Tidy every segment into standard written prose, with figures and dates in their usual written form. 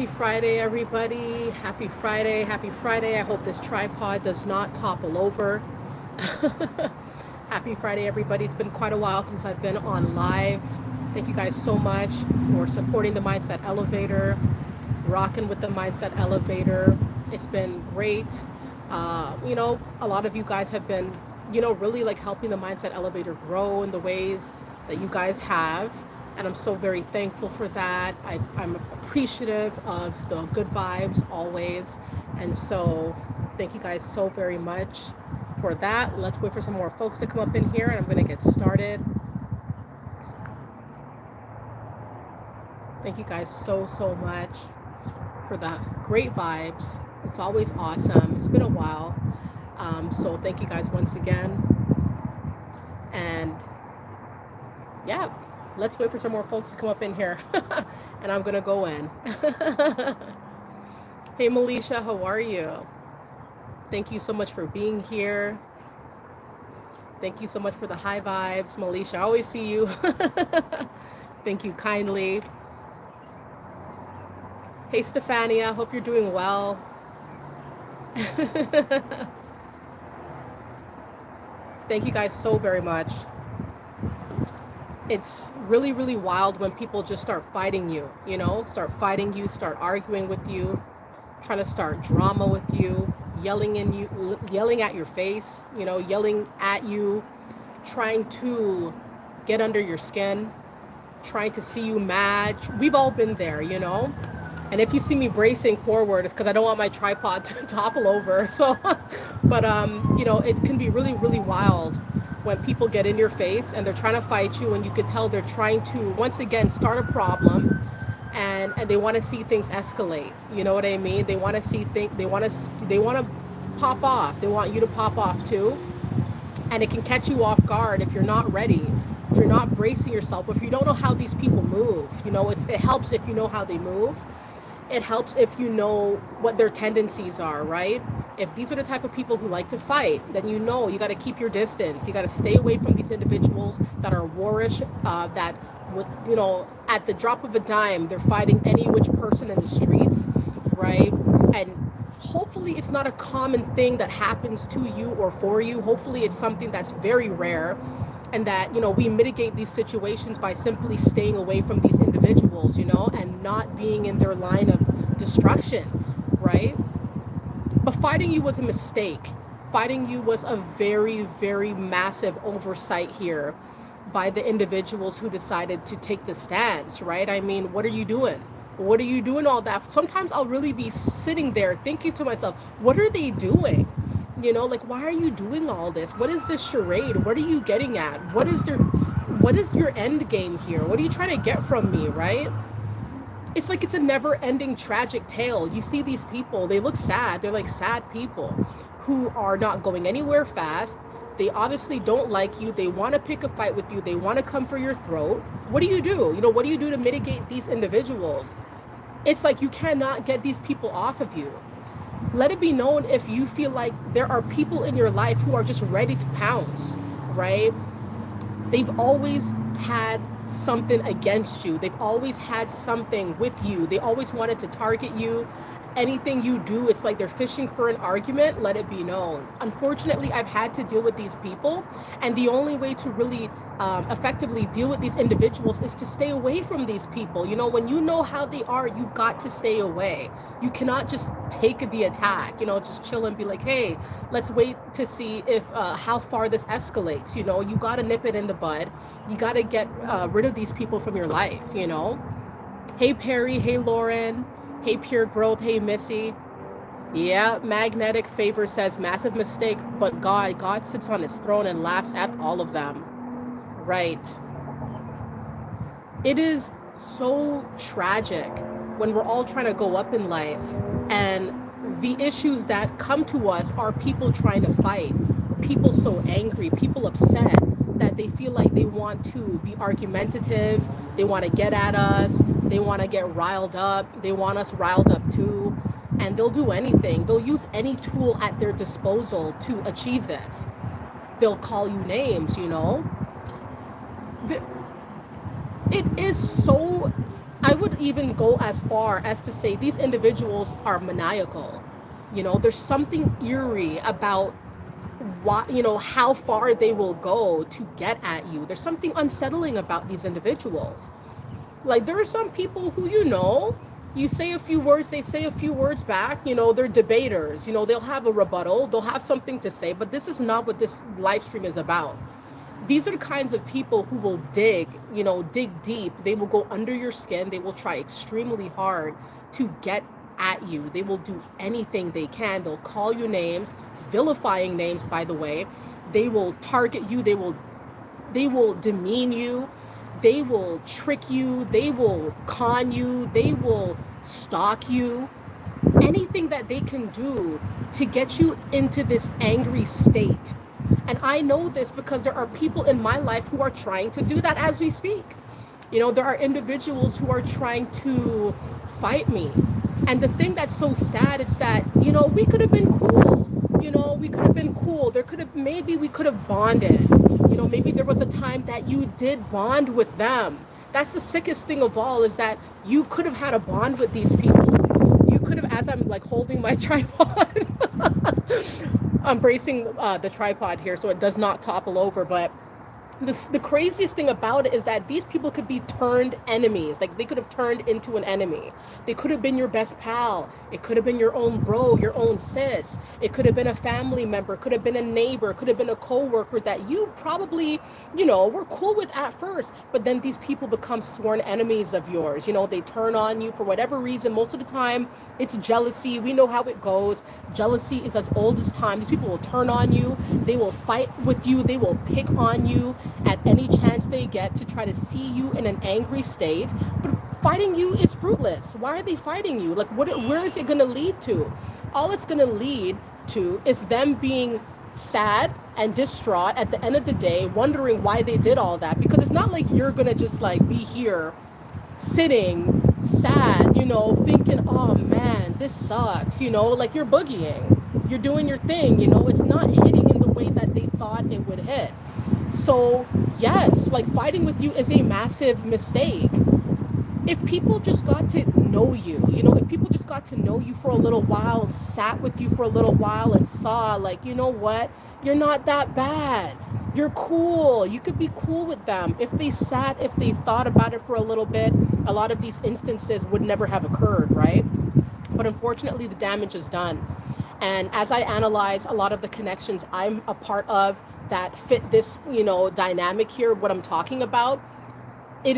Happy Friday, everybody. Happy Friday. Happy Friday. I hope this tripod does not topple over. Happy Friday, everybody. It's been quite a while since I've been on live. Thank you guys so much for supporting the Mindset Elevator, rocking with the Mindset Elevator. It's been great. A lot of you guys have been, really like helping the Mindset Elevator grow in the ways that you guys have. And I'm so very thankful for that. I'm appreciative of the good vibes always. And so thank you guys so very much for that. Let's wait for some more folks to come up in here and I'm going to get started. Thank you guys so much for the great vibes. It's always awesome. It's been a while. So thank you guys once again. And yeah, let's wait for some more folks to come up in here. And I'm going to go in. Hey, Melisha, how are you? Thank you so much for being here. Thank you so much for the high vibes, Melisha. I always see you. Thank you kindly. Hey, Stefania, hope you're doing well. Thank you guys so very much. It's really, really wild when people just start fighting you, start fighting you, start arguing with you, trying to start drama with you, yelling at your face, yelling at you, trying to get under your skin, trying to see you mad. We've all been there, And if you see me bracing forward, it's because I don't want my tripod to topple over. So, but it can be really, really wild when people get in your face and they're trying to fight you, and you could tell they're trying to once again start a problem, and they want to see things escalate. You know what I mean? They want to see things. They want to pop off. They want you to pop off too, and it can catch you off guard if you're not ready. If you're not bracing yourself, if you don't know how these people move, it helps if you know how they move. It helps if you know what their tendencies are, right? If these are the type of people who like to fight, then you got to keep your distance. You got to stay away from these individuals that are warish, that with, at the drop of a dime, they're fighting any which person in the streets, right? And hopefully it's not a common thing that happens to you or for you. Hopefully it's something that's very rare, and that, we mitigate these situations by simply staying away from these individuals, and not being in their line of destruction, right? But fighting you was a mistake. Fighting you was a very, very massive oversight here by the individuals who decided to take the stance, right? I mean, what are you doing? What are you doing all that? Sometimes I'll really be sitting there thinking to myself, what are they doing? Why are you doing all this? What is this charade? What are you getting at? What is your end game here? What are you trying to get from me, right? It's like it's a never-ending tragic tale. You see these people, they look sad. They're like sad people who are not going anywhere fast. They obviously don't like you. They want to pick a fight with you. They want to come for your throat. What do you do? What do you do to mitigate these individuals? It's like you cannot get these people off of you. Let it be known if you feel like there are people in your life who are just ready to pounce, right? They've always had something against you. They've always had something with you. They always wanted to target you. Anything you do, it's like they're fishing for an argument. Let it be known. Unfortunately, I've had to deal with these people, and the only way to really effectively deal with these individuals is to stay away from these people. When you know how they are, you've got to stay away. You cannot just take the attack, just chill and be like, hey, let's wait to see if how far this escalates. You got to nip it in the bud. You got to get rid of these people from your life. Hey, Perry. Hey, Lauren. Hey, Pure Growth. Hey, Missy. Yeah, Magnetic Favor says, massive mistake, but God sits on his throne and laughs at all of them. Right. It is so tragic when we're all trying to go up in life, and the issues that come to us are people trying to fight, people so angry, people upset that they feel like they want to be argumentative, they want to get at us, they want to get riled up, they want us riled up too, and they'll do anything. They'll use any tool at their disposal to achieve this. They'll call you names, It is so, I would even go as far as to say these individuals are maniacal. There's something eerie about what, how far they will go to get at you. There's something unsettling about these individuals. Like, there are some people who, you say a few words, they say a few words back. They're debaters. They'll have a rebuttal, they'll have something to say, but this is not what this live stream is about. These are the kinds of people who will dig deep. They will go under your skin. They will try extremely hard to get at you. They will do anything they can. They'll call you names, vilifying names, by the way. They will target you. They will demean you. They will trick you. They will con you. They will stalk you. Anything that they can do to get you into this angry state. And I know this because there are people in my life who are trying to do that as we speak. There are individuals who are trying to fight me. And the thing that's so sad is that, we could have been cool. We could have been cool. Maybe we could have bonded. Maybe there was a time that you did bond with them. That's the sickest thing of all, is that you could have had a bond with these people. You could have, as I'm like holding my tripod, I'm bracing the tripod here so it does not topple over. But the craziest thing about it is that these people could be turned enemies. Like, they could have turned into an enemy. They could have been your best pal. It could have been your own bro, your own sis. It could have been a family member. It could have been a neighbor. It could have been a coworker that you probably, were cool with at first. But then these people become sworn enemies of yours. They turn on you for whatever reason. Most of the time, it's jealousy. We know how it goes. Jealousy is as old as time. These people will turn on you. They will fight with you. They will pick on you at any chance they get to try to see you in an angry state. But fighting you is fruitless. Why are they fighting you? Like, where is it going to lead to? All it's going to lead to is them being sad and distraught at the end of the day, wondering why they did all that. Because it's not like you're going to just like be here sitting sad, thinking, oh man, this sucks, like you're boogieing. You're doing your thing, it's not hitting in the way that they thought it would hit. So, yes, like, fighting with you is a massive mistake. If people just got to know you, if people just got to know you for a little while, sat with you for a little while and saw, like, you know what, you're not that bad. You're cool. You could be cool with them. If they thought about it for a little bit, a lot of these instances would never have occurred, right? But unfortunately, the damage is done. And as I analyze a lot of the connections I'm a part of that fit this, dynamic here, what I'm talking about, it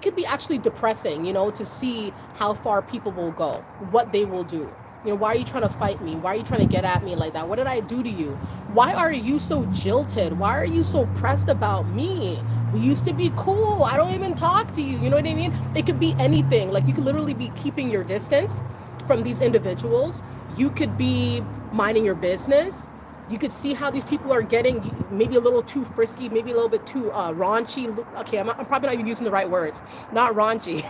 could be actually depressing, to see how far people will go, what they will do. Why are you trying to fight me? Why are you trying to get at me like that? What did I do to you? Why are you so jilted? Why are you so pressed about me? We used to be cool. I don't even talk to you. You know what I mean? It could be anything. Like, you could literally be keeping your distance from these individuals. You could be minding your business. You could see how these people are getting maybe a little too frisky, maybe a little bit too raunchy. Okay, I'm probably not even using the right words. Not raunchy.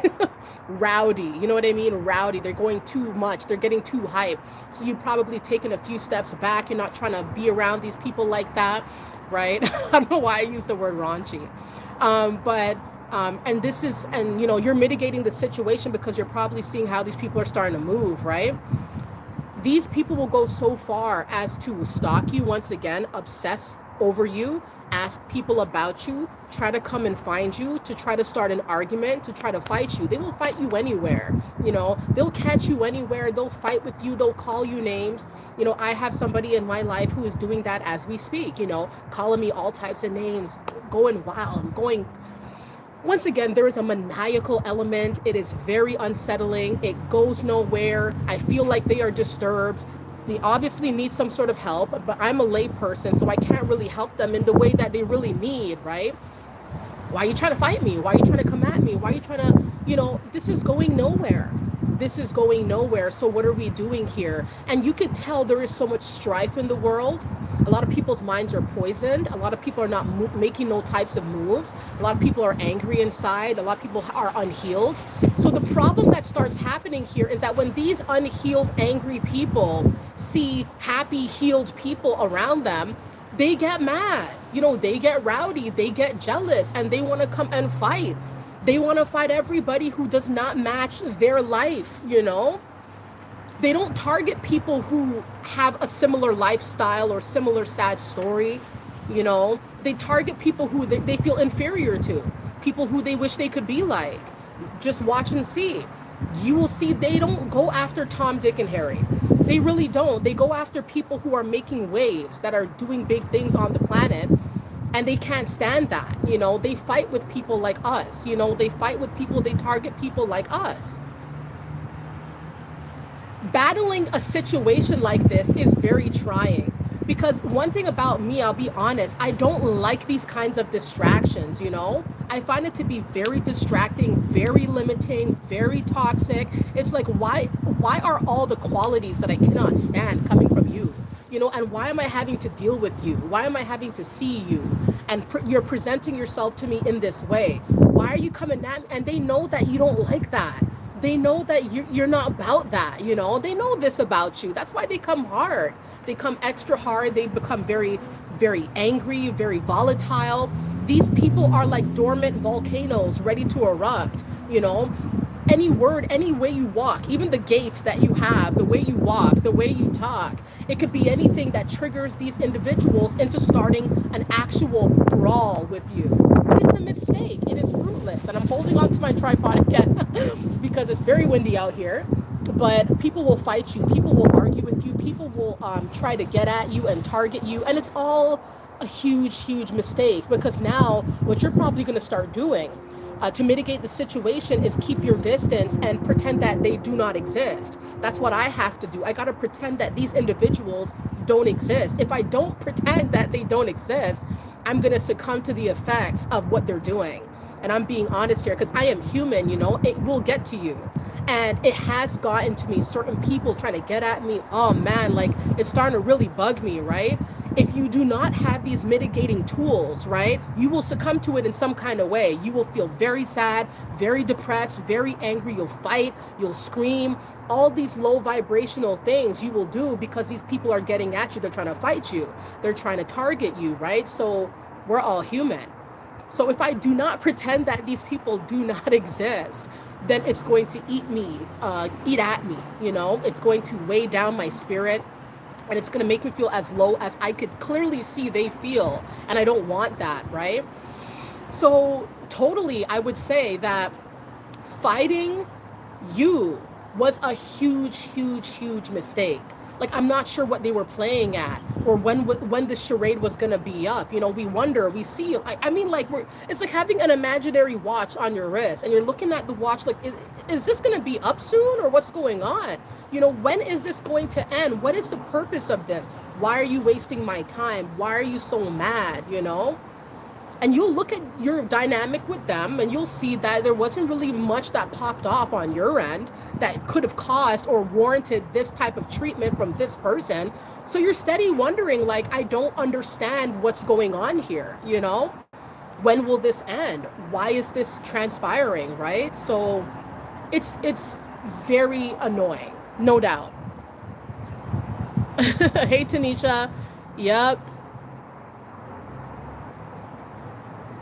Rowdy. You know what I mean? Rowdy. They're going too much. They're getting too hype. So you've probably taken a few steps back. You're not trying to be around these people like that, right? I don't know why I used the word raunchy. And you're mitigating the situation because you're probably seeing how these people are starting to move, right? These people will go so far as to stalk you once again, obsess over you, ask people about you, try to come and find you, to try to start an argument, to try to fight you. They will fight you anywhere. They'll catch you anywhere. They'll fight with you. They'll call you names. I have somebody in my life who is doing that as we speak, calling me all types of names, going wild, once again, there is a maniacal element. It is very unsettling. It goes nowhere. I feel like they are disturbed. They obviously need some sort of help, but I'm a lay person, so I can't really help them in the way that they really need, right? Why are you trying to fight me? Why are you trying to come at me? Why are you trying to, this is going nowhere. This is going nowhere. So what are we doing here? And you could tell there is so much strife in the world. A lot of people's minds are poisoned. A lot of people are not making no types of moves. A lot of people are angry inside. A lot of people are unhealed. So the problem that starts happening here is that when these unhealed, angry people see happy, healed people around them, they get mad, they get rowdy, they get jealous, and they want to come and fight. They want to fight everybody who does not match their life. They don't target people who have a similar lifestyle or similar sad story. They target people who they feel inferior to, people who they wish they could be like. Just watch and see. You will see they don't go after Tom, Dick, and Harry. They really don't. They go after people who are making waves, that are doing big things on the planet, and they can't stand that. They fight with people like us. They fight with people, they target people like us. Battling a situation like this is very trying, because one thing about me, I'll be honest, I don't like these kinds of distractions. I find it to be very distracting, very limiting, very toxic. It's like, why are all the qualities that I cannot stand coming from you? And why am I having to deal with you? Why am I having to see you? And you're presenting yourself to me in this way. Why are you coming at me? And they know that you don't like that. They know that you're not about that. They know this about you. That's why they come hard. They come extra hard. They become very, very angry, very volatile. These people are like dormant volcanoes ready to erupt. Any word, any way you walk, even the gait that you have, the way you walk, the way you talk, it could be anything that triggers these individuals into starting an actual brawl with you. It's a mistake. It is fruitless. And I'm holding on to my tripod again because it's very windy out here. But people will fight you. People will argue with you. People will try to get at you and target you. And it's all a huge, huge mistake, because now what you're probably going to start doing to mitigate the situation is keep your distance and pretend that they do not exist. That's what I have to do. I got to pretend that these individuals don't exist. If I don't pretend that they don't exist, I'm going to succumb to the effects of what they're doing. And I'm being honest here, because I am human. It will get to you. And it has gotten to me, certain people trying to get at me. Oh man, like, it's starting to really bug me, right? If you do not have these mitigating tools, right, you will succumb to it in some kind of way. You will feel very sad, very depressed, very angry. You'll fight, you'll scream. All these low vibrational things you will do because these people are getting at you. They're trying to fight you. They're trying to target you, right? So we're all human. So if I do not pretend that these people do not exist, then it's going to eat at me. It's going to weigh down my spirit. And it's going to make me feel as low as I could clearly see they feel. And I don't want that, right? So totally, I would say that fighting you was a huge, huge, huge mistake. Like, I'm not sure what they were playing at, or when the charade was going to be up. We wonder, we see. I mean, like, it's like having an imaginary watch on your wrist, and you're looking at the watch like, is this going to be up soon, or what's going on? When is this going to end? What is the purpose of this? Why are you wasting my time? Why are you so mad? And you'll look at your dynamic with them, and you'll see that there wasn't really much that popped off on your end that could have caused or warranted this type of treatment from this person. So you're steady wondering, like, I don't understand what's going on here. When will this end? Why is this transpiring, right? So it's very annoying, no doubt. Hey, Tanisha. Yep.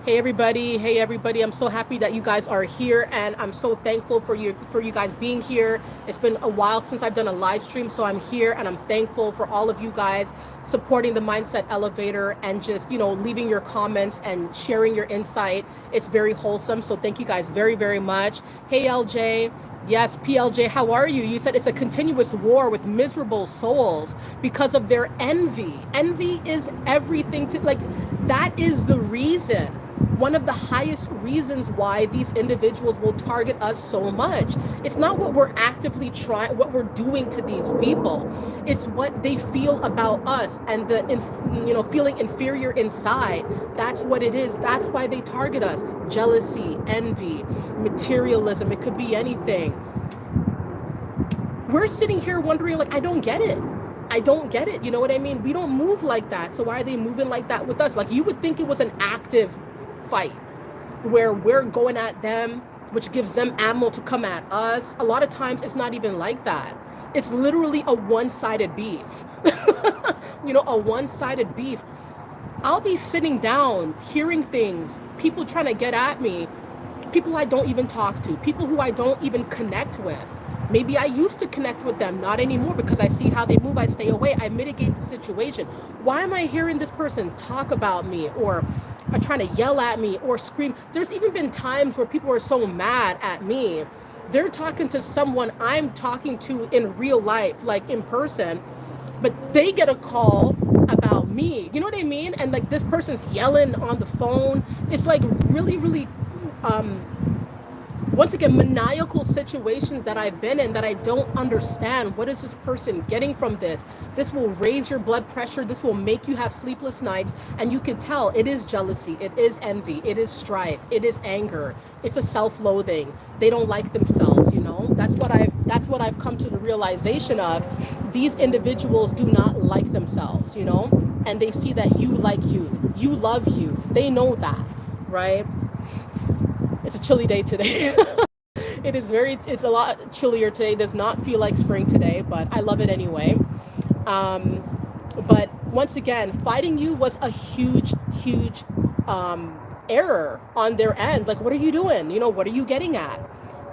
Hey everybody, I'm so happy that you guys are here, and I'm so thankful for you guys being here. It's been a while since I've done a live stream, so I'm here, and I'm thankful for all of you guys supporting the Mindset Elevator and just, leaving your comments and sharing your insight. It's very wholesome, so thank you guys very, very much. Hey LJ. Yes, PLJ, how are you? You said it's a continuous war with miserable souls because of their envy. Envy is everything that is the reason, one of the highest reasons why these individuals will target us so much. It's not what we're actively what we're doing to these people. It's what they feel about us and feeling inferior inside. That's what it is. That's why they target us. Jealousy, envy, materialism. It could be anything. We're sitting here wondering, like, I don't get it. You know what I mean? We don't move like that. So why are they moving like that with us? Like, you would think it was an active fight where we're going at them, which gives them ammo to come at us. A lot of times it's not even like that. It's literally a one-sided beef. A one-sided beef. I'll be sitting down, hearing things, people trying to get at me, people I don't even talk to, people who I don't even connect with. Maybe I used to connect with them, not anymore, because I see how they move, I stay away, I mitigate the situation. Why am I hearing this person talk about me or are trying to yell at me or scream? There's even been times where people are so mad at me. They're talking to someone I'm talking to in real life, like in person, but they get a call about me. You know what I mean? And like this person's yelling on the phone. It's like really, really um once again maniacal situations that I've been in that I don't understand. What is this person getting from this? This will raise your blood pressure. This will make you have sleepless nights, and you can tell it is jealousy, it is envy, it is strife, it is anger, it's a self-loathing. They don't like themselves, you know? That's what I've come to the realization of. These individuals do not like themselves, you know? And they see that you like you love you. They know that, right? It's a chilly day today. It's a lot chillier today. It does not feel like spring today, but I love it anyway. Um, but once again, fighting you was a huge, huge error on their end. Like, what are you doing? You know, what are you getting at?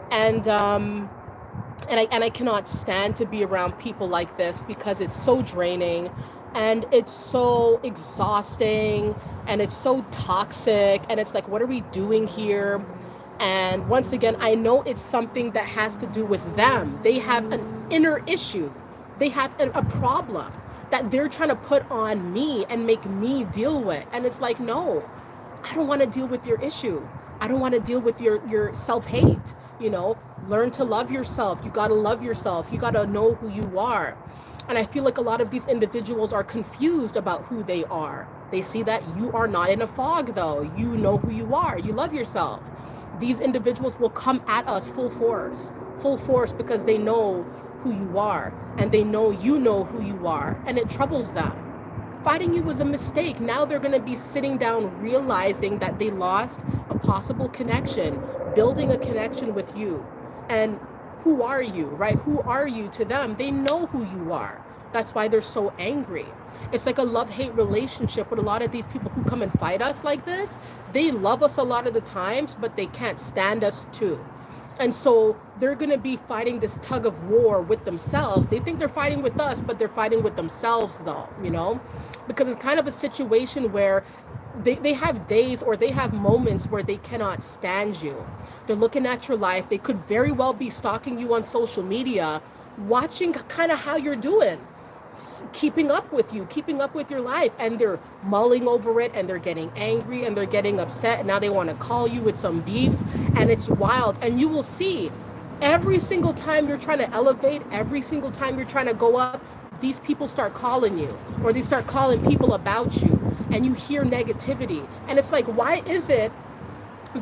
And I cannot stand to be around people like this because it's so draining and it's so exhausting and it's so toxic, and it's like, what are we doing here? And once again, I know it's something that has to do with them. They have an inner issue, they have a problem that they're trying to put on me and make me deal with. And it's like, no, I don't want to deal with your issue. I don't want to deal with your self-hate. You know, learn to love yourself. You got to love yourself. You got to know who you are. And I feel like a lot of these individuals are confused about who they are. They see that you are not in a fog, though. You know who you are. You love yourself. These individuals will come at us full force, because they know who you are and they know who you are, and it troubles them. Fighting you was a mistake. Now they're going to be sitting down realizing that they lost a possible connection, building a connection with you. And who are you, right? Who are you to them? They know who you are. That's why they're so angry. It's like a love-hate relationship with a lot of these people who come and fight us like this. They love us a lot of the times, but they can't stand us too. And so they're going to be fighting this tug of war with themselves. They think they're fighting with us, but they're fighting with themselves, though, you know, because it's kind of a situation where they have days or they have moments where they cannot stand you. They're looking at your life. They could very well be stalking you on social media, watching kind of how you're doing, keeping up with you, keeping up with your life, and they're mulling over it, and they're getting angry, and they're getting upset, and now they want to call you with some beef, and it's wild. And you will see every single time you're trying to elevate, every single time you're trying to go up, these people start calling you, or they start calling people about you, and you hear negativity. And it's like, why is it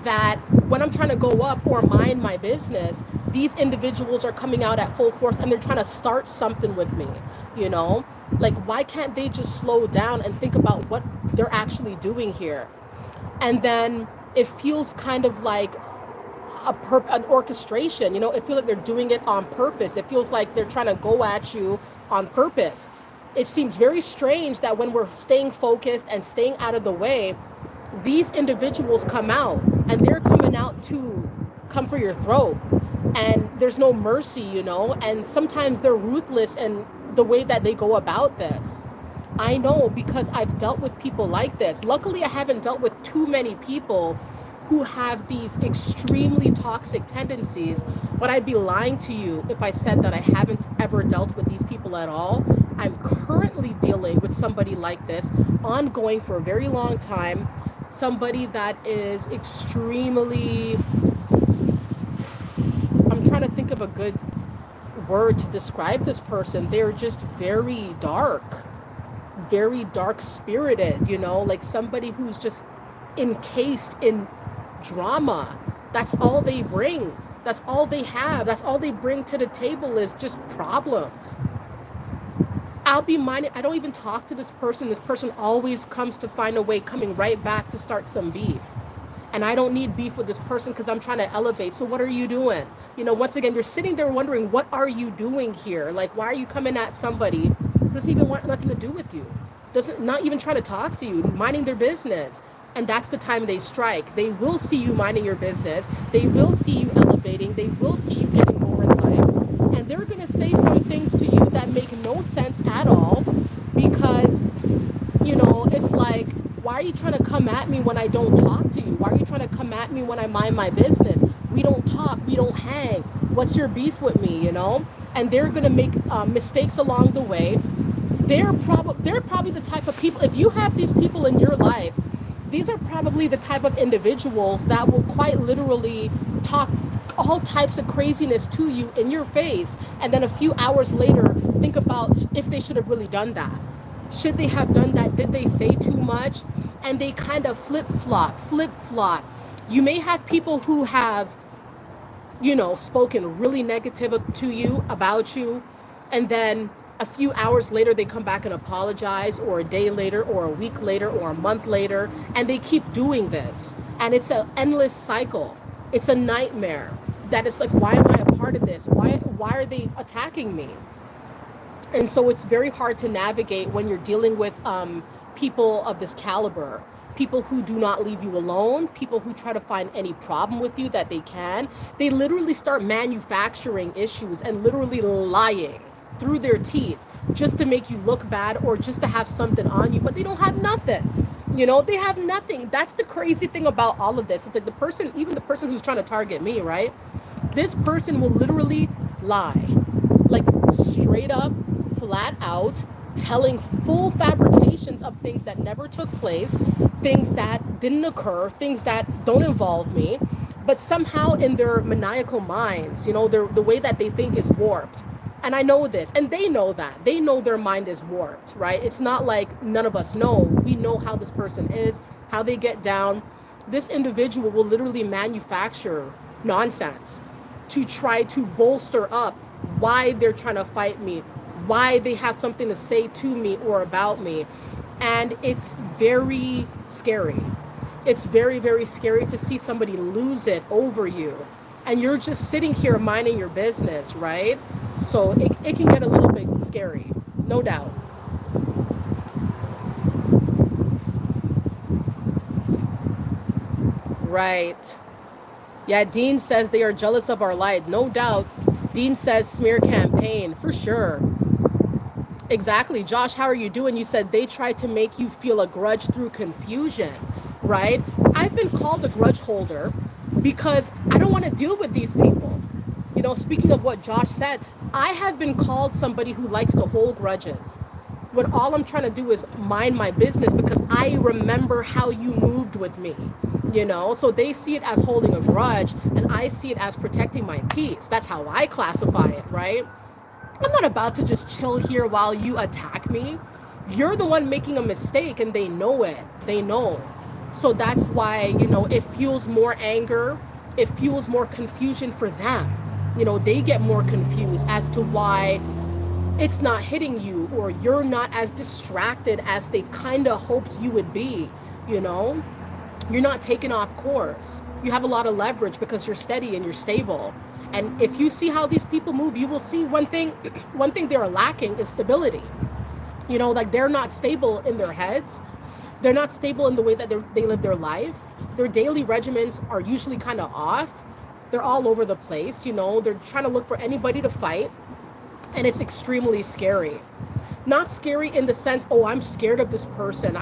that when I'm trying to go up or mind my business, these individuals are coming out at full force and they're trying to start something with me, you know? Like, why can't they just slow down and think about what they're actually doing here? And then it feels kind of like an orchestration, you know? It feels like they're doing it on purpose. It feels like they're trying to go at you on purpose. It seems very strange that when we're staying focused and staying out of the way, these individuals come out, and they're coming out to come for your throat, and there's no mercy, you know. And sometimes they're ruthless in the way that they go about this. I know, because I've dealt with people like this. Luckily, I haven't dealt with too many people who have these extremely toxic tendencies, but I'd be lying to you if I said that I haven't ever dealt with these people at all. I'm currently dealing with somebody like this, ongoing for a very long time. Somebody that is extremely, I'm trying to think of a good word to describe this person. They're just very dark spirited, you know, like somebody who's just encased in drama. That's all they bring. That's all they have. That's all they bring to the table is just problems. I'll be minded. I don't even talk to this person. This person always comes to find a way, coming right back to start some beef. And I don't need beef with this person because I'm trying to elevate. So what are you doing? You know, once again, you're sitting there wondering, what are you doing here? Like, why are you coming at somebody who doesn't even want nothing to do with you? doesn't, not even trying to talk to you, minding their business. And that's the time they strike. They will see you minding your business. They will see you elevating. They will see you getting more in life. And they're going to say some things to you that make no sense at all, because, it's like, why are you trying to come at me when I don't talk to you? Why are you trying to come at me when I mind my business? We don't talk. We don't hang. What's your beef with me? And they're going to make mistakes along the way. They're probably the type of people, if you have these people in your life, these are probably the type of individuals that will quite literally talk all types of craziness to you in your face, and then a few hours later think about if they should have really done that. Should they have done that? Did they say too much? And they kind of flip flop. You may have people who have, spoken really negative to you, about you, and then a few hours later they come back and apologize, or a day later, or a week later, or a month later, and they keep doing this. And it's an endless cycle. It's a nightmare. That it's like, why am I a part of this? Why are they attacking me? And so it's very hard to navigate when you're dealing with people of this caliber. People who do not leave you alone, people who try to find any problem with you that they can. They literally start manufacturing issues and literally lying through their teeth just to make you look bad, or just to have something on you, but they don't have nothing. They have nothing. That's the crazy thing about all of this. It's like even the person who's trying to target me, right? This person will literally lie, like straight up, flat out, telling full fabrications of things that never took place, things that didn't occur, things that don't involve me, but somehow in their maniacal minds, the way that they think is warped. And I know this, and they know that. They know their mind is warped, right? It's not like none of us know. We know how this person is, how they get down. This individual will literally manufacture nonsense to try to bolster up why they're trying to fight me, why they have something to say to me or about me. And it's very scary. It's very, very scary to see somebody lose it over you. And you're just sitting here minding your business, right? So it can get a little bit scary, no doubt. Right. Yeah, Dean says they are jealous of our light. No doubt. Dean says smear campaign, for sure. Exactly. Josh, how are you doing? You said they tried to make you feel a grudge through confusion, right? I've been called a grudge holder because I don't want to deal with these people. Speaking of what Josh said, I have been called somebody who likes to hold grudges, when all I'm trying to do is mind my business because I remember how you moved with me. So they see it as holding a grudge, and I see it as protecting my peace. That's how I classify it, right? I'm not about to just chill here while you attack me. You're the one making a mistake, and they know it. They know. So that's why, it fuels more anger. It fuels more confusion for them. They get more confused as to why it's not hitting you, or you're not as distracted as they kind of hoped you would be. You're not taken off course. You have a lot of leverage because you're steady and you're stable. And if you see how these people move, you will see one thing they are lacking is stability. Like, they're not stable in their heads. They're not stable in the way that they live their life. Their daily regimens are usually kind of off. They're all over the place. They're trying to look for anybody to fight. And it's extremely scary. Not scary in the sense, oh, I'm scared of this person.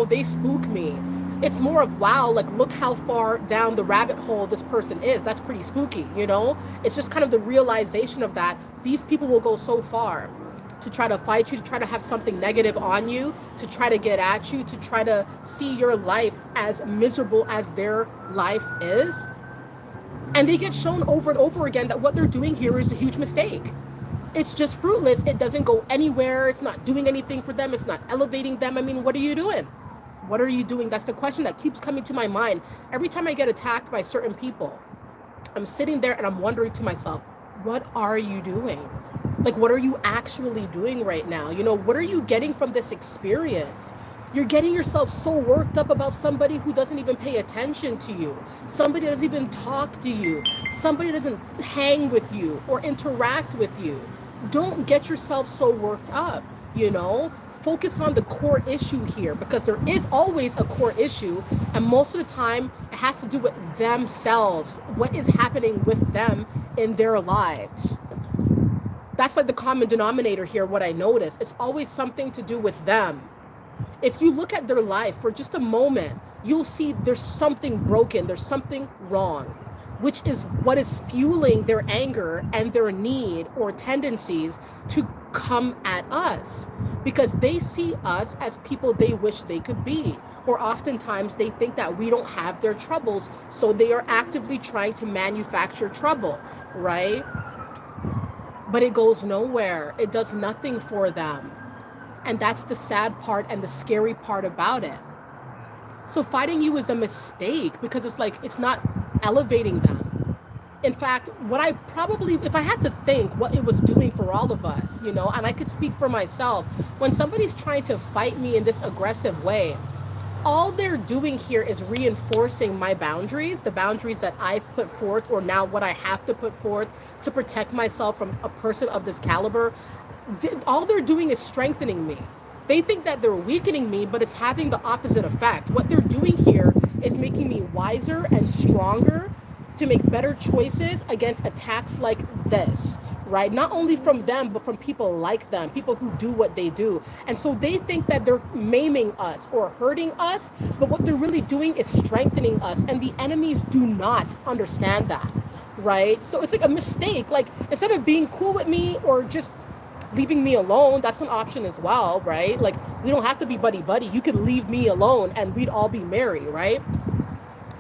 They spook me. It's more of, wow, like, look how far down the rabbit hole this person is. That's pretty spooky. It's just kind of the realization of that. These people will go so far to try to fight you, to try to have something negative on you, to try to get at you, to try to see your life as miserable as their life is. And they get shown over and over again that what they're doing here is a huge mistake. It's just fruitless. It doesn't go anywhere. It's not doing anything for them. It's not elevating them. I mean, what are you doing? What are you doing? That's the question that keeps coming to my mind. Every time I get attacked by certain people, I'm sitting there and I'm wondering to myself, what are you doing? Like, what are you actually doing right now? What are you getting from this experience? You're getting yourself so worked up about somebody who doesn't even pay attention to you. Somebody doesn't even talk to you. Somebody doesn't hang with you or interact with you. Don't get yourself so worked up, focus on the core issue here, because there is always a core issue, and most of the time it has to do with themselves, what is happening with them in their lives. That's like the common denominator here. What I notice, it's always something to do with them. If you look at their life for just a moment, you'll see there's something broken, there's something wrong, which is what is fueling their anger and their need or tendencies to come at us, because they see us as people they wish they could be, or oftentimes they think that we don't have their troubles, so they are actively trying to manufacture trouble, right? But it goes nowhere. It does nothing for them. And that's the sad part and the scary part about it. So fighting you is a mistake, because it's like, it's not elevating them. In fact, what I probably, if I had to think what it was doing for all of us, and I could speak for myself, when somebody's trying to fight me in this aggressive way, all they're doing here is reinforcing my boundaries, the boundaries that I've put forth, or now what I have to put forth to protect myself from a person of this caliber. All they're doing is strengthening me. They think that they're weakening me, but it's having the opposite effect. What they're doing here is making me wiser and stronger to make better choices against attacks like this, right? Not only from them, but from people like them, people who do what they do. And so they think that they're maiming us or hurting us, but what they're really doing is strengthening us. And the enemies do not understand that, right? So it's like a mistake. Like, instead of being cool with me or just leaving me alone, that's an option as well, right? Like, we don't have to be buddy. You could leave me alone and we'd all be merry, right?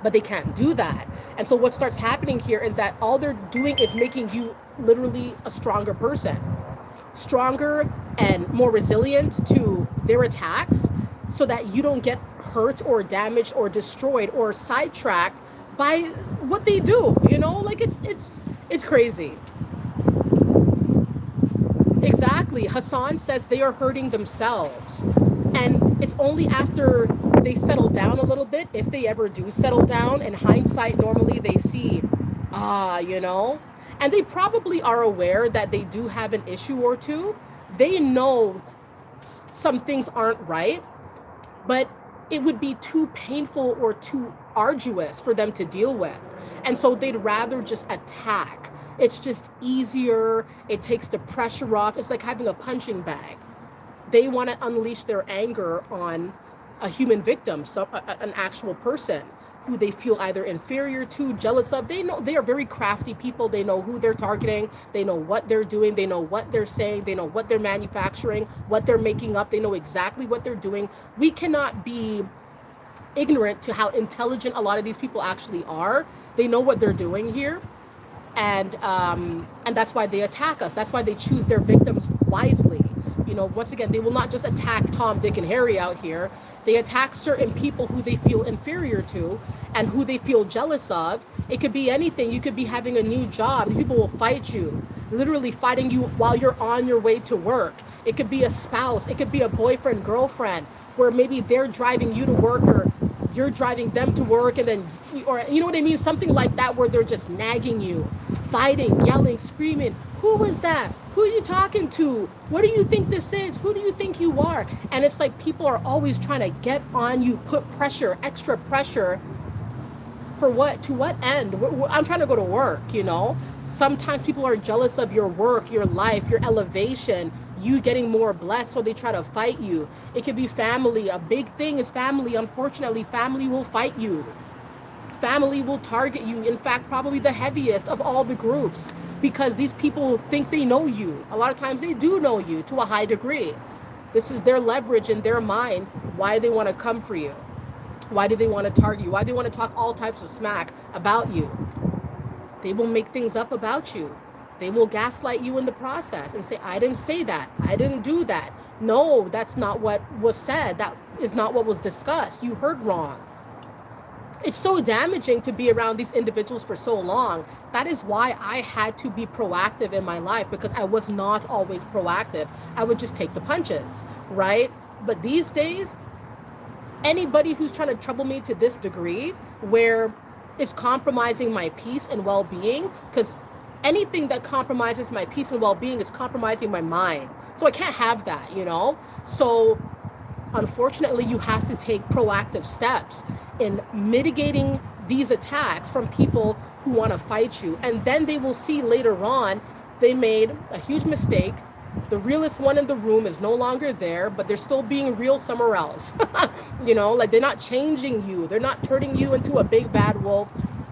But they can't do that. And so what starts happening here is that all they're doing is making you literally a stronger person, stronger and more resilient to their attacks, so that you don't get hurt or damaged or destroyed or sidetracked by what they do. Like, it's crazy. Exactly. Hassan says they are hurting themselves. And it's only after they settle down a little bit, if they ever do settle down. In hindsight, normally they see, and they probably are aware that they do have an issue or two. They know some things aren't right, but it would be too painful or too arduous for them to deal with. And so they'd rather just attack. It's just easier. It takes the pressure off. It's like having a punching bag. They want to unleash their anger on a human victim, an actual person who they feel either inferior to, jealous of. They know they are very crafty people. They know who they're targeting. They know what they're doing. They know what they're saying. They know what they're manufacturing, what they're making up. They know exactly what they're doing. We cannot be ignorant to how intelligent a lot of these people actually are. They know what they're doing here. And that's why they attack us. That's why they choose their victims wisely. Once again, they will not just attack Tom, Dick, and Harry out here. They attack certain people who they feel inferior to and who they feel jealous of. It could be anything. You could be having a new job. People will fight you, literally fighting you while you're on your way to work. It could be a spouse. It could be a boyfriend, girlfriend, where maybe they're driving you to work or you're driving them to work, and then, or you know what I mean? Something like that, where they're just nagging you, fighting, yelling, screaming. Who is that? Who are you talking to? What do you think this is? Who do you think you are? And it's like people are always trying to get on you, put pressure, extra pressure. For what? To what end? I'm trying to go to work, Sometimes people are jealous of your work, your life, your elevation, you getting more blessed, so they try to fight you. It could be family. A big thing is family. Unfortunately, family will fight you. Family will target you. In fact, probably the heaviest of all the groups, because these people think they know you. A lot of times they do know you to a high degree. This is their leverage in their mind, why they want to come for you. Why do they want to target you? Why do they want to talk all types of smack about you? They will make things up about you. They will gaslight you in the process and say, I didn't say that. I didn't do that. No, that's not what was said. That is not what was discussed. You heard wrong. It's so damaging to be around these individuals for so long. That is why I had to be proactive in my life, because I was not always proactive. I would just take the punches, right? But these days, anybody who's trying to trouble me to this degree, where it's compromising my peace and well-being, because anything that compromises my peace and well-being is compromising my mind. So I can't have that, you know? So unfortunately, you have to take proactive steps in mitigating these attacks from people who want to fight you. And then they will see later on they made a huge mistake. The realest one in the room is no longer there, but they're still being real somewhere else. You know, like they're not changing you. They're not turning you into a big bad wolf.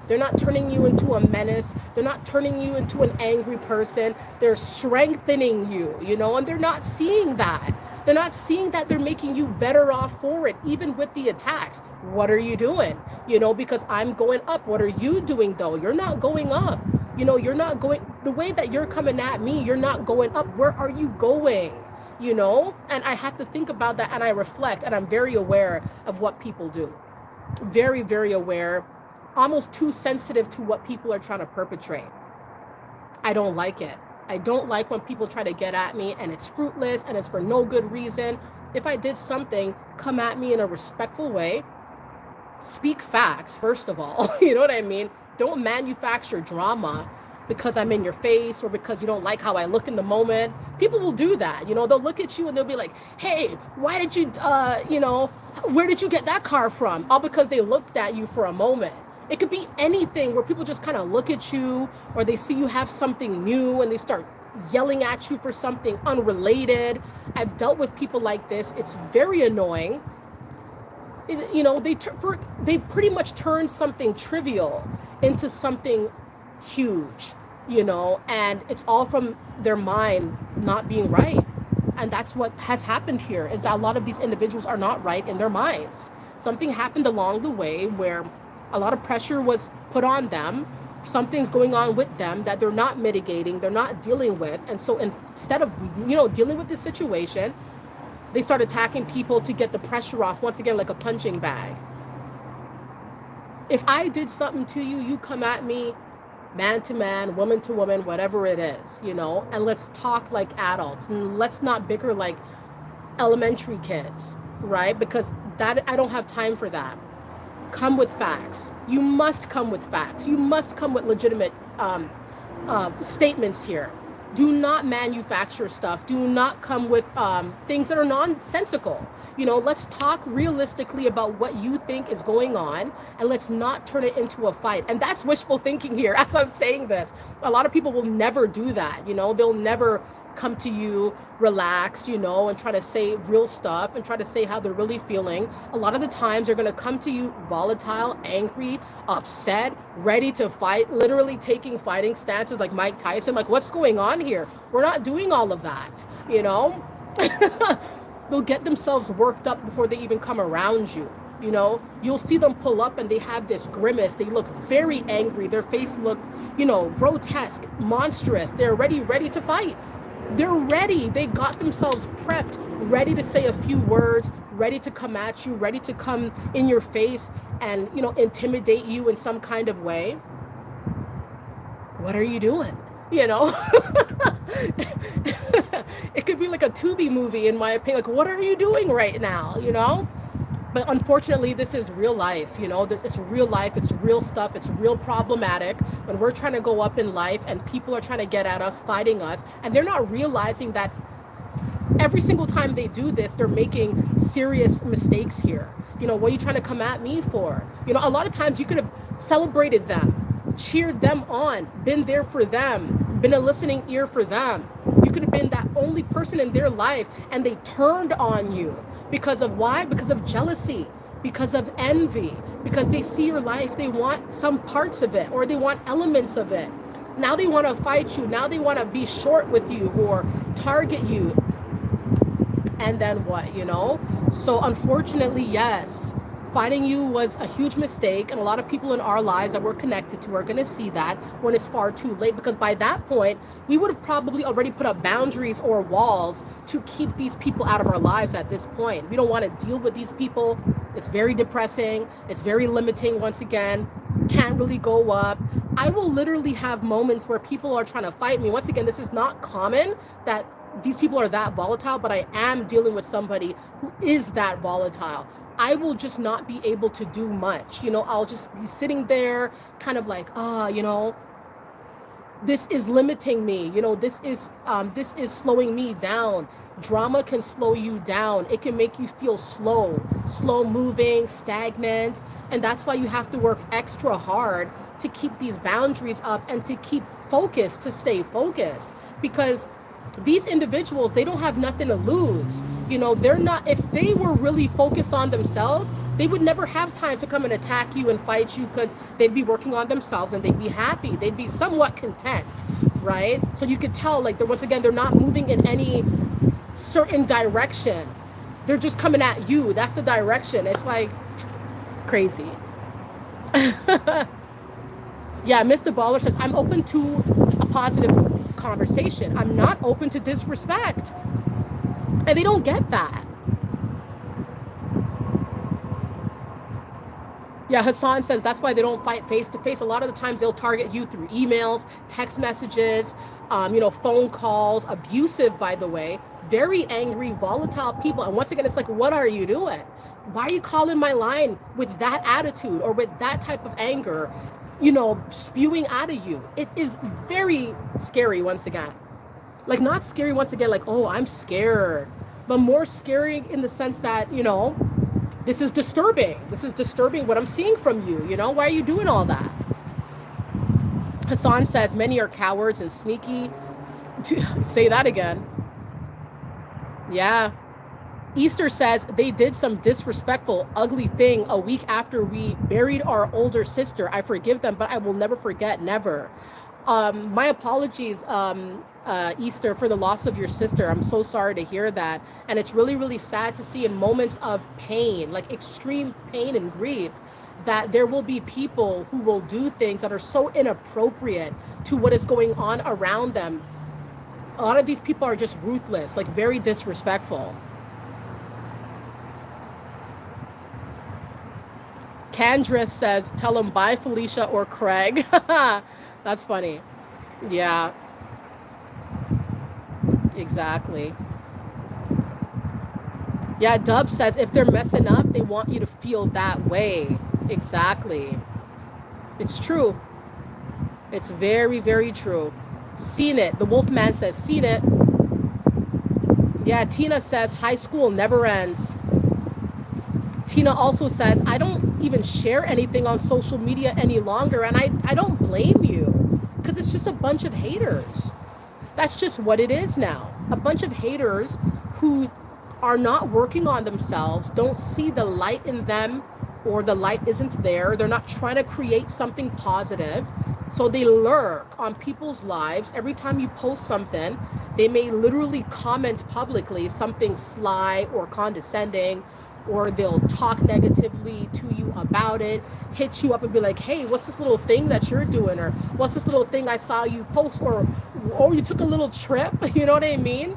They're not turning you into a menace. They're not turning you into an angry person. They're strengthening you, you know, and they're not seeing that. They're not seeing that they're making you better off for it, even with the attacks. What are you doing? You know, because I'm going up. What are you doing though? You're not going up. You know, you're not going the way that you're coming at me. You're not going up. Where are you going? You know, and I have to think about that and I reflect and I'm very aware of what people do. Very, very aware, almost too sensitive to what people are trying to perpetrate. I don't like it. I don't like when people try to get at me and it's fruitless and it's for no good reason. If I did something, come at me in a respectful way. Speak facts, first of all. You know what I mean? Don't manufacture drama because I'm in your face or because you don't like how I look in the moment. People will do that. You know, they'll look at you and they'll be like, hey, why did you, you know, where did you get that car from? All because they looked at you for a moment. It could be anything where people just kind of look at you or they see you have something new and they start yelling at you for something unrelated. I've dealt with people like this. It's very annoying. You know, they pretty much turn something trivial into something huge, you know, and it's all from their mind not being right. And that's what has happened here is that a lot of these individuals are not right in their minds. Something happened along the way where a lot of pressure was put on them. Something's going on with them that they're not mitigating, they're not dealing with. And so instead of, you know, dealing with the situation, they start attacking people to get the pressure off, once again, like a punching bag. If I did something to you, you come at me man to man, woman to woman, whatever it is, you know, and let's talk like adults and let's not bicker like elementary kids, right? Because that I don't have time for that. Come with facts. You must come with facts. You must come with legitimate statements here. Do not manufacture stuff. Do not come with things that are nonsensical. You know, let's talk realistically about what you think is going on and let's not turn it into a fight. And that's wishful thinking here as I'm saying this. A lot of people will never do that. You know, they'll never come to you relaxed, you know, and try to say real stuff and try to say how they're really feeling. A lot of the times they're going to come to you volatile, angry, upset, ready to fight, literally taking fighting stances like Mike Tyson. Like, what's going on here? We're not doing all of that, you know? They'll get themselves worked up before they even come around you. You know, you'll see them pull up and they have this grimace. They look very angry. Their face looks, you know, grotesque, monstrous. They're ready to fight. They're ready. They got themselves prepped, ready to say a few words, ready to come at you, ready to come in your face and, you know, intimidate you in some kind of way. What are you doing? You know, it could be like a Tubi movie, in my opinion. Like, what are you doing right now? You know? But unfortunately, this is real life, you know, it's real life, it's real stuff, it's real problematic when we're trying to go up in life and people are trying to get at us, fighting us, and they're not realizing that every single time they do this, they're making serious mistakes here. You know, what are you trying to come at me for? You know, a lot of times you could have celebrated them, cheered them on, been there for them, been a listening ear for them. You could have been that only person in their life and they turned on you. Because of why? Because of jealousy, because of envy, because they see your life, they want some parts of it or they want elements of it. Now they want to fight you. Now they want to be short with you or target you. And then what, you know? So unfortunately, yes, fighting you was a huge mistake. And a lot of people in our lives that we're connected to are going to see that when it's far too late. Because by that point, we would have probably already put up boundaries or walls to keep these people out of our lives at this point. We don't want to deal with these people. It's very depressing. It's very limiting once again. Can't really go up. I will literally have moments where people are trying to fight me. Once again, this is not common that these people are that volatile, but I am dealing with somebody who is that volatile. I will just not be able to do much. You know, I'll just be sitting there kind of like, you know, This is limiting me. This is slowing me down. Drama can slow you down. It can make you feel slow moving, stagnant. And that's why you have to work extra hard to keep these boundaries up and to keep focused, to stay focused. Because these individuals, they don't have nothing to lose. They're not, if they were really focused on themselves, they would never have time to come and attack you and fight you, because they'd be working on themselves and they'd be happy. They'd be somewhat content, right? So you could tell, like, once again, they're not moving in any certain direction. They're just coming at you. That's the direction. It's like crazy. Yeah, Mr. Baller says, I'm open to a positive conversation. I'm not open to disrespect. And they don't get that. Yeah, Hassan says that's why they don't fight face to face. A lot of the times they'll target you through emails, text messages, phone calls, abusive, by the way, very angry, volatile people. And once again, it's like, what are you doing? Why are you calling my line with that attitude or with that type of anger, spewing out of you? It is very scary, once again. Like, not scary, once again, like, oh, I'm scared, but more scary in the sense that, this is disturbing. This is disturbing what I'm seeing from you. Why are you doing all that? Hassan says, many are cowards and sneaky. Say that again. Yeah. Easter says, they did some disrespectful, ugly thing a week after we buried our older sister. I forgive them, but I will never forget, never. My apologies, Easter, for the loss of your sister. I'm so sorry to hear that. And it's really, really sad to see in moments of pain, like extreme pain and grief, that there will be people who will do things that are so inappropriate to what is going on around them. A lot of these people are just ruthless, like very disrespectful. Candra says, tell them bye, Felicia or Craig. That's funny. Yeah. Exactly. Yeah, Dub says, if they're messing up, they want you to feel that way. Exactly. It's true. It's very, very true. Seen it. The Wolfman says, seen it. Yeah, Tina says, high school never ends. Tina also says, I don't even share anything on social media any longer, and I don't blame you, because it's just a bunch of haters. That's just what it is now. A bunch of haters who are not working on themselves, don't see the light in them, or the light isn't there. They're not trying to create something positive. So they lurk on people's lives. Every time you post something, they may literally comment publicly something sly or condescending, or they'll talk negatively to you about it, hit you up and be like, hey, what's this little thing that you're doing? Or what's this little thing I saw you post? Or you took a little trip, you know what I mean?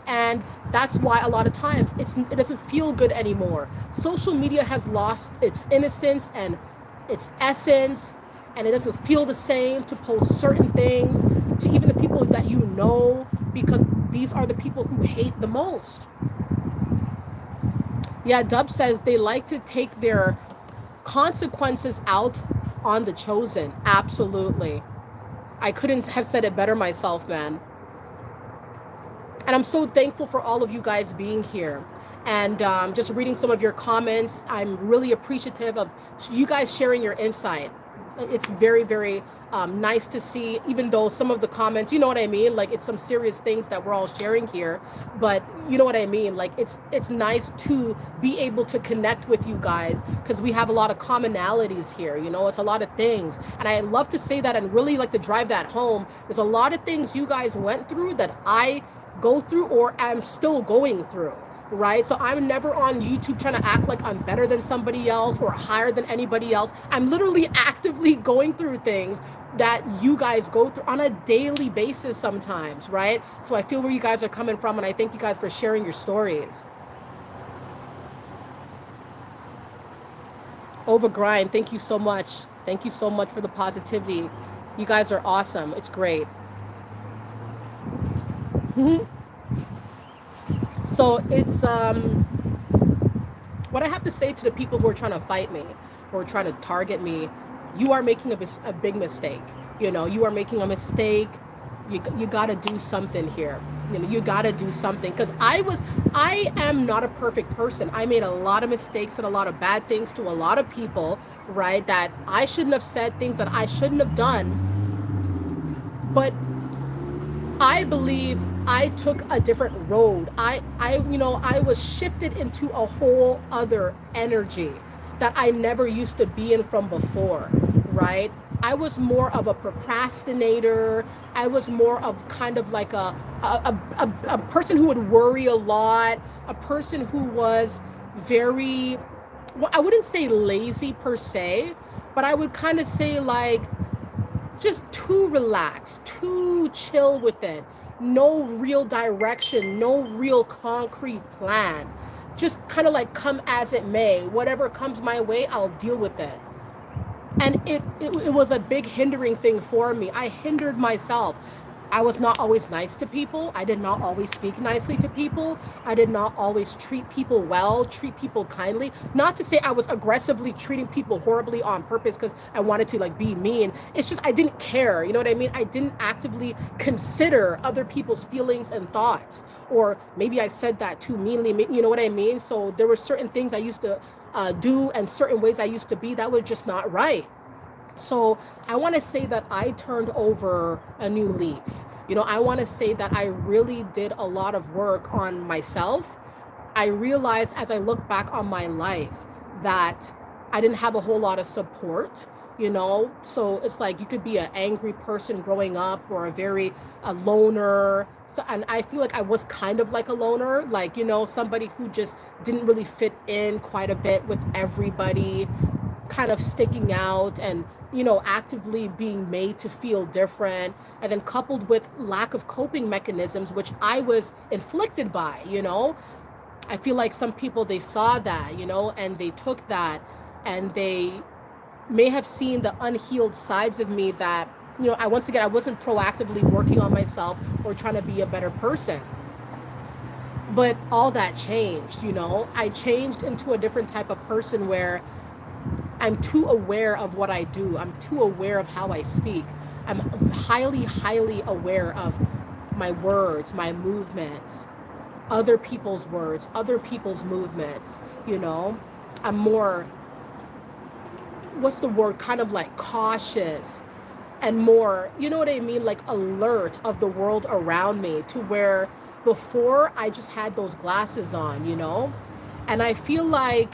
And that's why a lot of times it doesn't feel good anymore. Social media has lost its innocence and its essence, and it doesn't feel the same to post certain things to even the people that you know, because these are the people who hate the most. Yeah, Dub says they like to take their consequences out on the chosen. Absolutely. I couldn't have said it better myself, man. And I'm so thankful for all of you guys being here. And just reading some of your comments, I'm really appreciative of you guys sharing your insight. It's very, very nice to see, even though some of the comments, you know what I mean? Like, it's some serious things that we're all sharing here, but you know what I mean? Like, it's nice to be able to connect with you guys, because we have a lot of commonalities here, it's a lot of things. And I love to say that and really like to drive that home. There's a lot of things you guys went through that I go through or am still going through. Right? So I'm never on YouTube trying to act like I'm better than somebody else or higher than anybody else. I'm literally actively going through things that you guys go through on a daily basis sometimes, right? So I feel where you guys are coming from, and I thank you guys for sharing your stories. Overgrind, thank you so much. Thank you so much for the positivity. You guys are awesome. It's great. So it's what I have to say to the people who are trying to fight me, who are trying to target me, you are making a big mistake. You know, you are making a mistake. You got to do something here. You know, you got to do something, because I am not a perfect person. I made a lot of mistakes and a lot of bad things to a lot of people, right? That I shouldn't have said, things that I shouldn't have done. But I believe I took a different road. I was shifted into a whole other energy that I never used to be in from before, right? I was more of a procrastinator. I was more of kind of like a person who would worry a lot, a person who was very, well, I wouldn't say lazy per se, but I would kind of say like just too relaxed, too chill with it. No real direction, no real concrete plan. Just kind of like come as it may. Whatever comes my way, I'll deal with it. And it was a big hindering thing for me. I hindered myself. I was not always nice to people. I did not always speak nicely to people. I did not always treat people well, treat people kindly. Not to say I was aggressively treating people horribly on purpose because I wanted to like be mean. It's just I didn't care. You know what I mean? I didn't actively consider other people's feelings and thoughts. Or maybe I said that too meanly. You know what I mean? So there were certain things I used to do and certain ways I used to be that were just not right. So I want to say that I turned over a new leaf. You know, I want to say that I really did a lot of work on myself. I realized as I look back on my life that I didn't have a whole lot of support, you know. So it's like you could be an angry person growing up, or a loner. So, and I feel like I was kind of like a loner, like, you know, somebody who just didn't really fit in quite a bit with everybody, kind of sticking out, and actively being made to feel different, and then coupled with lack of coping mechanisms, which I was inflicted by. I feel like some people, they saw that, and they took that, and they may have seen the unhealed sides of me that, I once again, I wasn't proactively working on myself or trying to be a better person. But all that changed. I changed into a different type of person where I'm too aware of what I do. I'm too aware of how I speak. I'm highly, highly aware of my words, my movements, other people's words, other people's movements. I'm more, what's the word, kind of like cautious, and more, you know what I mean, like alert of the world around me, to where before I just had those glasses on, and I feel like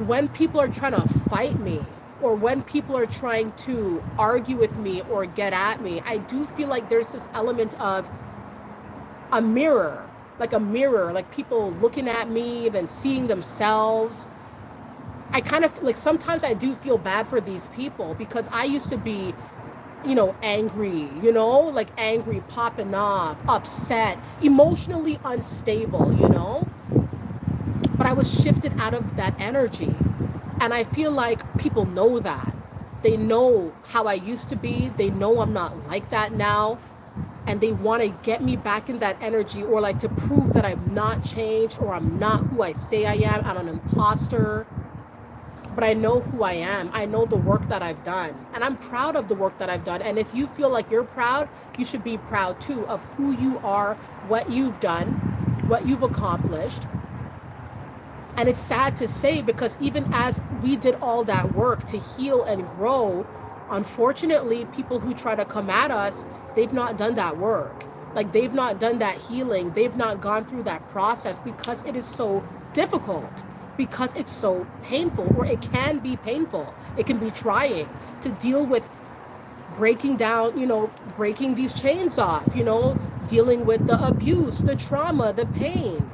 when people are trying to fight me, or when people are trying to argue with me or get at me, I do feel like there's this element of a mirror, like people looking at me, then seeing themselves. I kind of like, sometimes I do feel bad for these people, because I used to be, angry, like angry, popping off, upset, emotionally unstable, but I was shifted out of that energy. And I feel like people know that. They know how I used to be. They know I'm not like that now. And they want to get me back in that energy, or like to prove that I'm not changed, or I'm not who I say I am. I'm an imposter. But I know who I am. I know the work that I've done. And I'm proud of the work that I've done. And if you feel like you're proud, you should be proud too of who you are, what you've done, what you've accomplished. And it's sad to say, because even as we did all that work to heal and grow, unfortunately, people who try to come at us, they've not done that work. Like, they've not done that healing. They've not gone through that process, because it is so difficult, because it's so painful, or it can be painful. It can be trying to deal with breaking down, breaking these chains off, dealing with the abuse, the trauma, the pain,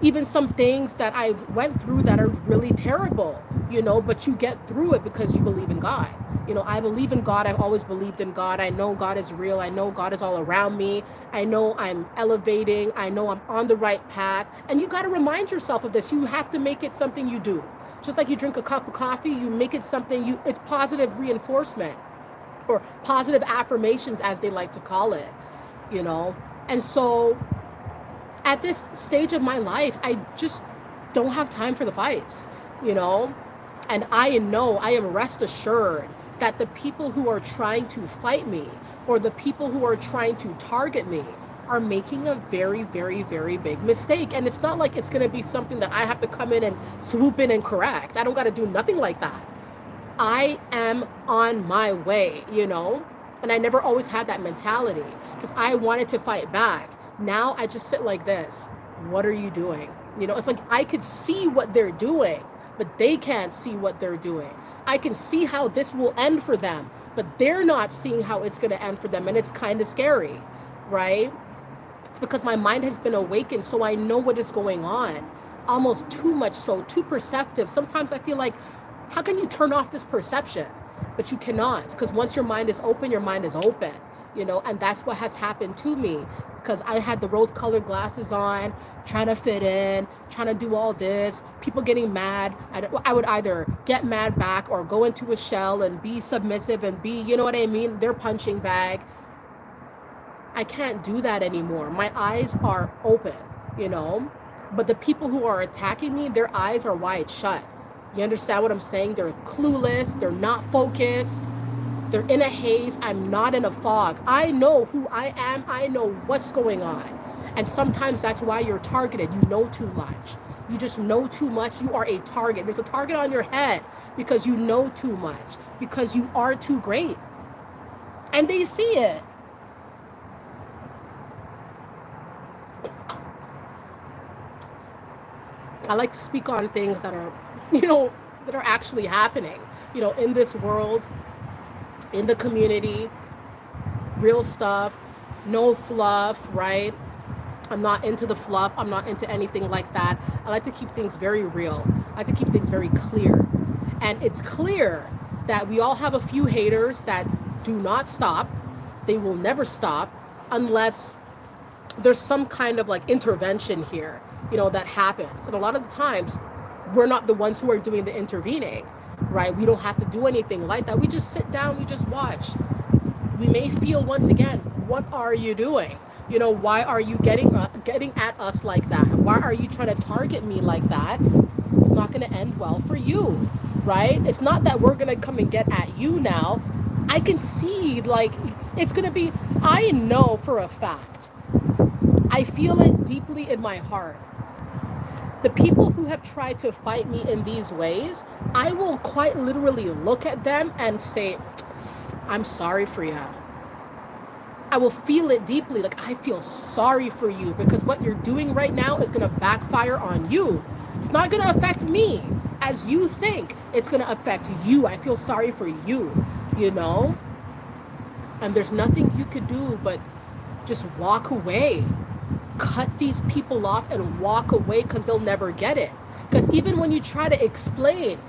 even some things that I went through that are really terrible, but you get through it because you believe in God. I believe in God. I've always believed in God. I know God is real. I know God is all around me. I know I'm elevating. I know I'm on the right path. And you got to remind yourself of this. You have to make it something you do. Just like you drink a cup of coffee, you make it something it's positive reinforcement, or positive affirmations, as they like to call it, And so at this stage of my life, I just don't have time for the fights, And I know, I am rest assured that the people who are trying to fight me or the people who are trying to target me are making a very, very, very big mistake. And it's not like it's going to be something that I have to come in and swoop in and correct. I don't got to do nothing like that. I am on my way, you know? And I never always had that mentality because I wanted to fight back. Now I just sit like this. What are you doing? You know, it's like I could see what they're doing, but they can't see what they're doing. I can see how this will end for them, but they're not seeing how it's going to end for them. And it's kind of scary, right? Because my mind has been awakened, so I know what is going on. Almost too much so, too perceptive. Sometimes I feel like, how can you turn off this perception? But you cannot, because once your mind is open, your mind is open, you know, and that's what has happened to me because I had the rose-colored glasses on, trying to fit in, trying to do all this, people getting mad. I would either get mad back or go into a shell and be submissive and be, you know what I mean, their punching bag. I can't do that anymore. My eyes are open, you know, but the people who are attacking me, their eyes are wide shut. You understand what I'm saying? They're clueless. They're not focused. They're in a haze. I'm not in a fog. I know who I am. I know what's going on. And sometimes that's why you're targeted. You know too much. You just know too much. You are a target. There's a target on your head because you know too much, because you are too great. And they see it. I like to speak on things that are, you know, that are actually happening, you know, in this world, in the community, real stuff, no fluff, right? I'm not into the fluff. I'm not into anything like that. I like to keep things very real. I like to keep things very clear. And it's clear that we all have a few haters that do not stop. They will never stop unless there's some kind of like intervention here, you know, that happens. And a lot of the times we're not the ones who are doing the intervening, right? We don't have to do anything like that. We just sit down, we just watch. We may feel once again, what are you doing? You know, why are you getting at us like that? Why are you trying to target me like that? It's not going to end well for you, right? It's not that we're going to come and get at you now. I can see like it's going to be, I know for a fact, I feel it deeply in my heart. The people who have tried to fight me in these ways, I will quite literally look at them and say, I'm sorry for you. I will feel it deeply. Like, I feel sorry for you because what you're doing right now is going to backfire on you. It's not going to affect me as you think. It's going to affect you. I feel sorry for you, you know? And there's nothing you could do but just walk away. Cut these people off and walk away because they'll never get it. Because even when you try to explain,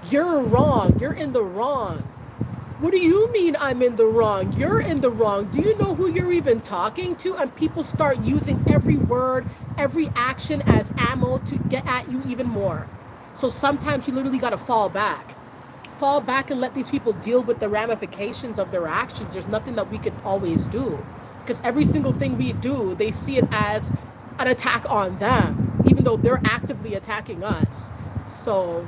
you're wrong, you're in the wrong. What do you mean I'm in the wrong? You're in the wrong. Do you know who you're even talking to? And people start using every word, every action as ammo to get at you even more. So sometimes you literally got to fall back. Fall back and let these people deal with the ramifications of their actions. There's nothing that we could always do. Because every single thing we do, they see it as an attack on them, even though they're actively attacking us. So,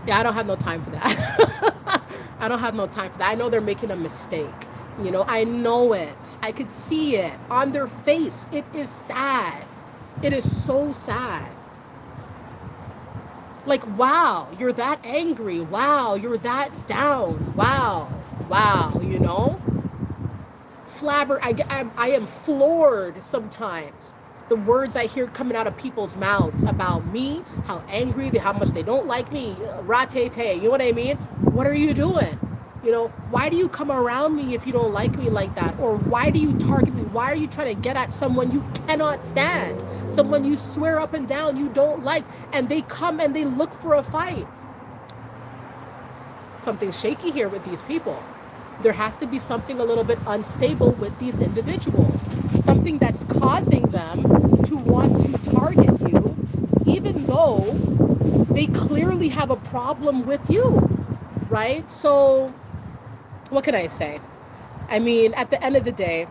yeah, I don't have no time for that. I don't have no time for that. I know they're making a mistake. You know, I know it. I could see it on their face. It is sad. It is so sad. Like, wow, you're that angry. Wow, you're that down. Wow, you know? I am floored sometimes. The words I hear coming out of people's mouths about me, how angry, how much they don't like me, ratete, you know what I mean? What are you doing? You know, why do you come around me if you don't like me like that? Or why do you target me? Why are you trying to get at someone you cannot stand? Someone you swear up and down you don't like, and they come and they look for a fight. Something's shaky here with these people. There has to be something a little bit unstable with these individuals. Something that's causing them to want to target you, even though they clearly have a problem with you, right? So, what can I say? I mean, at the end of the day,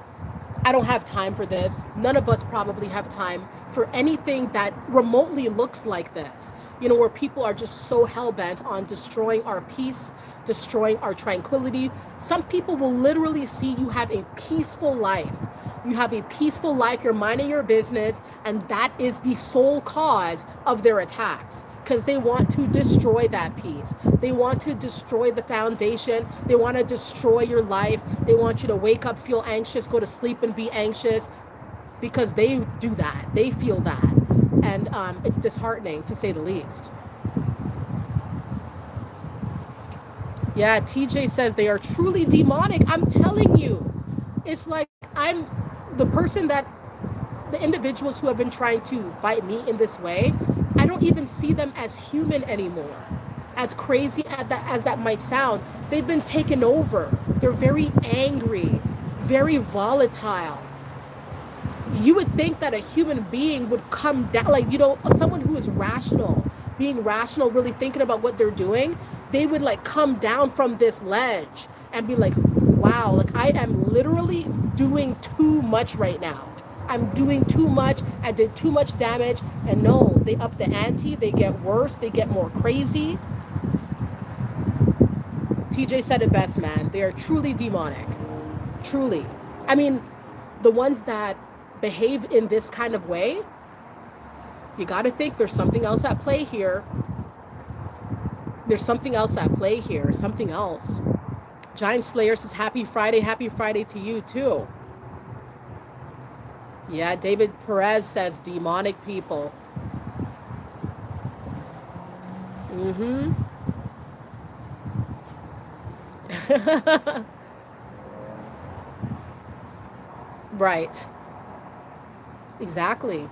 I don't have time for this. None of us probably have time for anything that remotely looks like this. Where people are just so hell bent on destroying our peace, destroying our tranquility. Some people will literally see you have a peaceful life. You have a peaceful life, you're minding your business, and that is the sole cause of their attacks. Because they want to destroy that peace. They want to destroy the foundation. They want to destroy your life. They want you to wake up, feel anxious, go to sleep and be anxious, because they do that. They feel that. And it's disheartening, to say the least. Yeah, TJ says they are truly demonic. I'm telling you. It's like I'm the person that the individuals who have been trying to fight me in this way, I don't even see them as human anymore. As crazy as that might sound, they've been taken over. They're very angry, very volatile. You would think that a human being would come down, like, someone who is rational, being rational, really thinking about what they're doing, they would like come down from this ledge and be like, wow, like I am literally doing too much right now. I'm doing too much. I did too much damage. And no, they up the ante. They get worse. They get more crazy. TJ said it best, man. They are truly demonic. Truly. I mean, the ones that behave in this kind of way, you got to think there's something else at play here. There's something else at play here. Something else. Giant Slayer says, happy Friday. Happy Friday to you, too. Yeah, David Perez says, demonic people. Mm-hmm. Right. Exactly.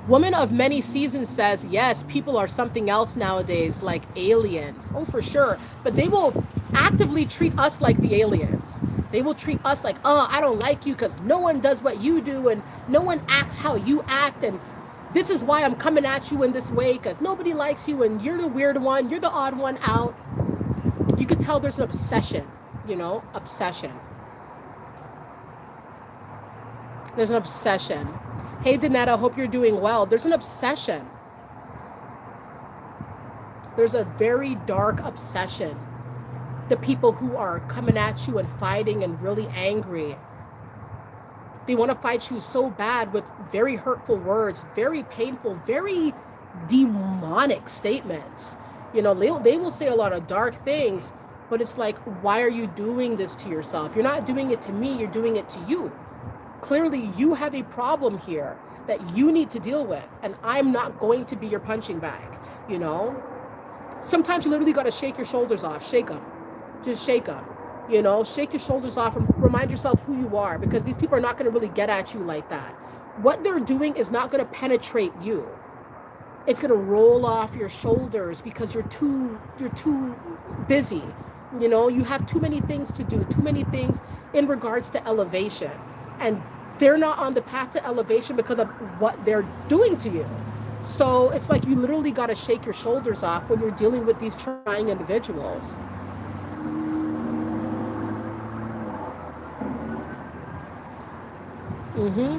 Woman of Many Seasons says, yes, people are something else nowadays, like aliens. Oh, for sure. But they will actively treat us like the aliens. They will treat us like, oh, I don't like you because no one does what you do and no one acts how you act. And this is why I'm coming at you in this way, because nobody likes you and you're the weird one. You're the odd one out. You could tell there's an obsession, obsession. There's an obsession. Hey, Danetta, hope you're doing well. There's an obsession. There's a very dark obsession. The people who are coming at you and fighting and really angry, they want to fight you so bad with very hurtful words, very painful, very demonic statements. They will say a lot of dark things, but it's like, why are you doing this to yourself? You're not doing it to me, you're doing it to you. Clearly, you have a problem here that you need to deal with, and I'm not going to be your punching bag, Sometimes you literally got to shake your shoulders off, shake them. Just shake them, shake your shoulders off and remind yourself who you are, because these people are not going to really get at you like that. What they're doing is not going to penetrate you. It's going to roll off your shoulders because you're too busy. You have too many things to do, too many things in regards to elevation. And they're not on the path to elevation because of what they're doing to you. So it's like you literally got to shake your shoulders off when you're dealing with these trying individuals. Mm-hmm.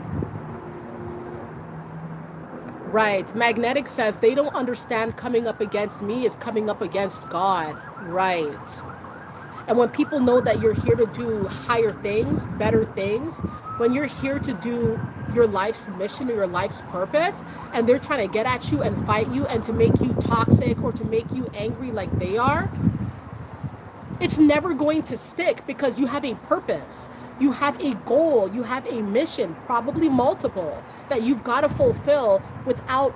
Right. Magnetic says they don't understand coming up against me is coming up against God. Right. And when people know that you're here to do higher things, better things, when you're here to do your life's mission or your life's purpose, and they're trying to get at you and fight you and to make you toxic or to make you angry like they are, it's never going to stick because you have a purpose. You have a goal. You have a mission, probably multiple, that you've got to fulfill without,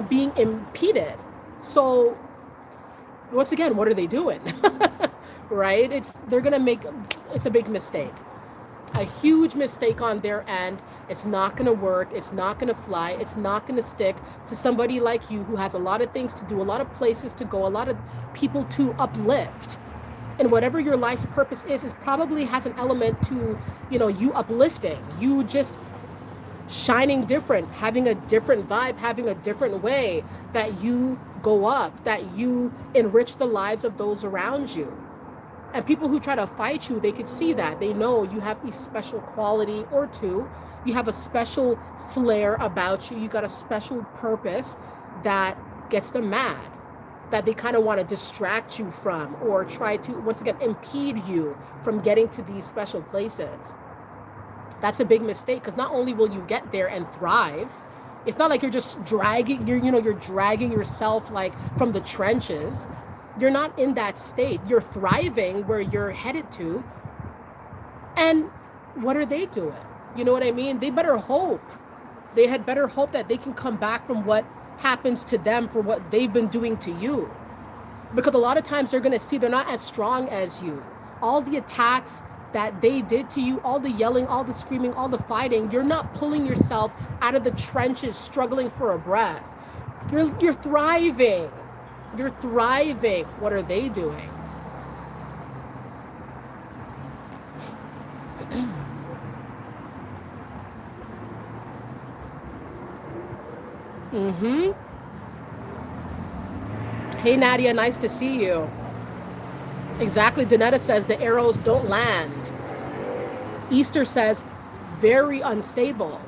being impeded. So once again, what are they doing? Right? It's a big mistake. A huge mistake on their end. It's not going to work. It's not going to fly. It's not going to stick to somebody like you who has a lot of things to do, a lot of places to go, a lot of people to uplift. And whatever your life's purpose is probably has an element to, you uplifting, you just shining different, having a different vibe, having a different way that you go up, that you enrich the lives of those around you. And people who try to fight you, they could see that. They know you have a special quality or two. You have a special flair about you. You got a special purpose that gets them mad, that they kind of want to distract you from, or try to, once again, impede you from getting to these special places. That's a big mistake, because not only will you get there and thrive, it's not like you're just dragging, you're dragging yourself like from the trenches. You're not in that state. You're thriving where you're headed to. And what are they doing? You know what I mean? They better hope. They had better hope that they can come back from what happens to them for what they've been doing to you. Because a lot of times they're going to see they're not as strong as you. All the attacks that they did to you, all the yelling, all the screaming, all the fighting, you're not pulling yourself out of the trenches struggling for a breath. You're thriving. You're thriving. What are they doing? Mm-hmm. Hey, Nadia, nice to see you. Exactly. Danetta says the arrows don't land. Easter says very unstable.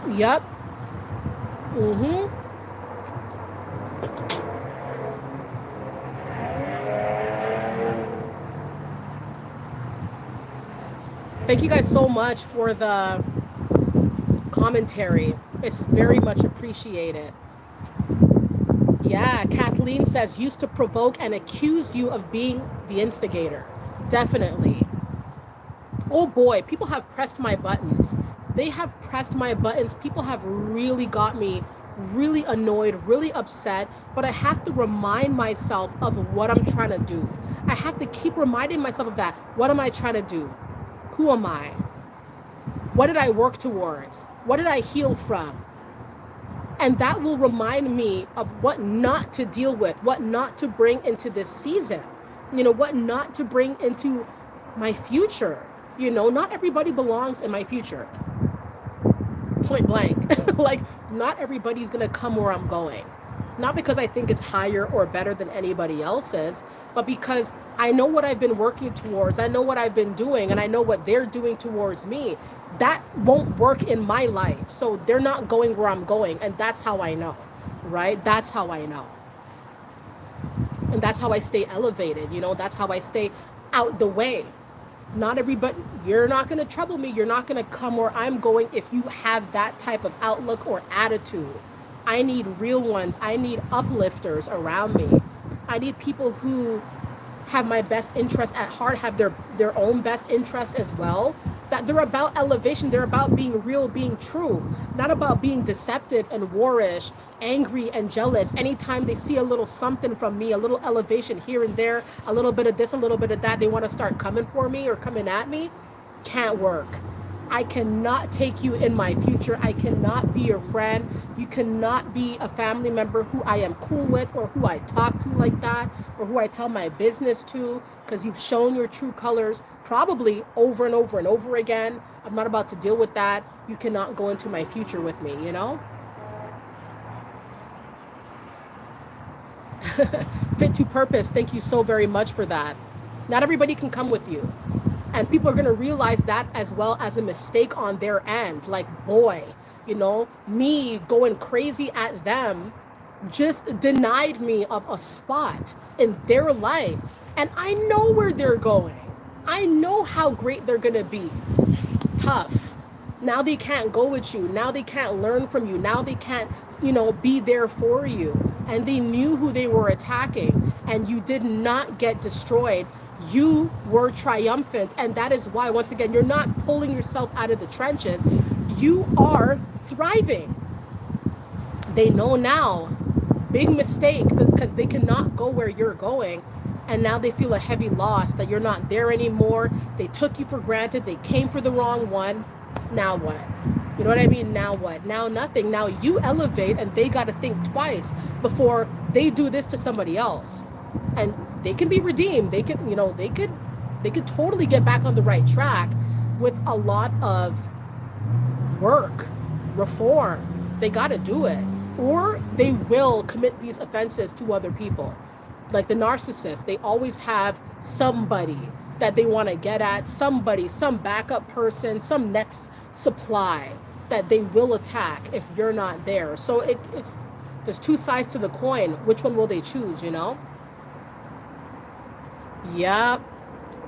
Yep. Mm-hmm. Thank you guys so much for the commentary. It's very much appreciated. Yeah, Kathleen says used to provoke and accuse you of being the instigator. Definitely. Oh boy, people have pressed my buttons. They have pressed my buttons. People have really got me really annoyed, really upset, but I have to remind myself of what I'm trying to do. I have to keep reminding myself of that. What am I trying to do? Who am I? What did I work towards? What did I heal from? And that will remind me of what not to deal with, what not to bring into this season, what not to bring into my future. Not everybody belongs in my future. Point blank. Like, not everybody's going to come where I'm going. Not because I think it's higher or better than anybody else's, but because I know what I've been working towards. I know what I've been doing, and I know what they're doing towards me. That won't work in my life. So they're not going where I'm going. And that's how I know, right? That's how I know. And that's how I stay elevated. That's how I stay out the way. Not everybody, you're not going to trouble me. You're not going to come where I'm going if you have that type of outlook or attitude. I need real ones. I need uplifters around me. I need people who have my best interest at heart, have their own best interest as well. That they're about elevation. They're about being real, being true. Not about being deceptive and warish, angry and jealous. Anytime they see a little something from me, a little elevation here and there, a little bit of this, a little bit of that, they want to start coming for me or coming at me. Can't work. I cannot take you in my future. I cannot be your friend. You cannot be a family member who I am cool with, or who I talk to like that, or who I tell my business to, because you've shown your true colors probably over and over and over again. I'm not about to deal with that. You cannot go into my future with me, Fit to purpose. Thank you so very much for that. Not everybody can come with you. And people are going to realize that as well as a mistake on their end. Like, boy, me going crazy at them just denied me of a spot in their life. And I know where they're going. I know how great they're going to be. Tough. Now they can't go with you. Now they can't learn from you. Now they can't, be there for you. And they knew who they were attacking. And you did not get destroyed. You were triumphant, and that is why, once again, you're not pulling yourself out of the trenches. You are thriving. They know now. Big mistake, because they cannot go where you're going, and now they feel a heavy loss that you're not there anymore. They took you for granted. They came for the wrong one. Now what? You know what I mean? Now what? Now nothing. Now you elevate, and they got to think twice before they do this to somebody else. And they can be redeemed. They can, they could totally get back on the right track with a lot of work, reform. They got to do it, or they will commit these offenses to other people. Like the narcissist, they always have somebody that they want to get at, somebody, some backup person, some next supply that they will attack if you're not there. So it's there's two sides to the coin. Which one will they choose, you know? Yep.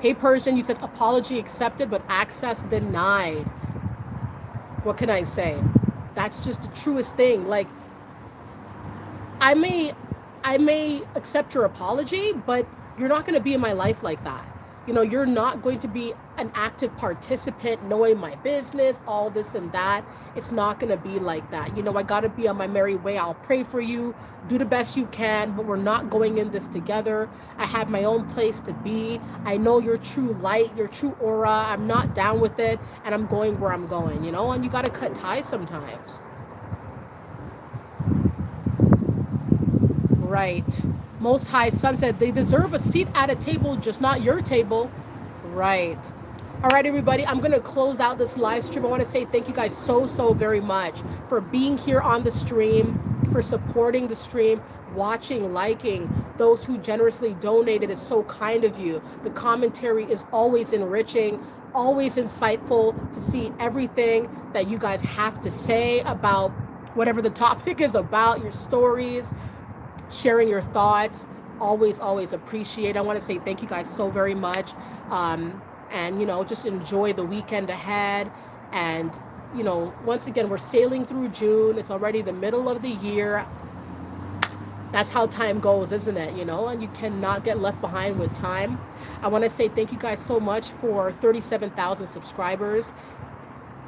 Hey Persian, you said apology accepted but access denied. What can I say? That's just the truest thing. Like, I may I may accept your apology, but you're not going to be in my life like that. You know, you're not going to be an active participant knowing my business, all this and that. It's not going to be like that. You know, I got to be on my merry way. I'll pray for you, do the best you can, but we're not going in this together. I have my own place to be. I know your true light, your true aura. I'm not down with it, and I'm going where I'm going, you know, and you got to cut ties sometimes. Right. Most High Son said they deserve a seat at a table, just not your table. Right. All right, everybody. I'm going to close out this live stream. I want to say thank you guys so very much for being here on the stream, for supporting the stream, watching, liking. Those who generously donated is so kind of you. The commentary is always enriching, always insightful to see everything that you guys have to say about whatever the topic is about, your stories, sharing your thoughts. Always appreciate. I want to say thank you guys so very much. And, you know, just enjoy the weekend ahead. And, you know, once again, we're sailing through June. It's already the middle of the year. That's how time goes, isn't it? You know, and you cannot get left behind with time. I want to say thank you guys so much for 37,000 subscribers.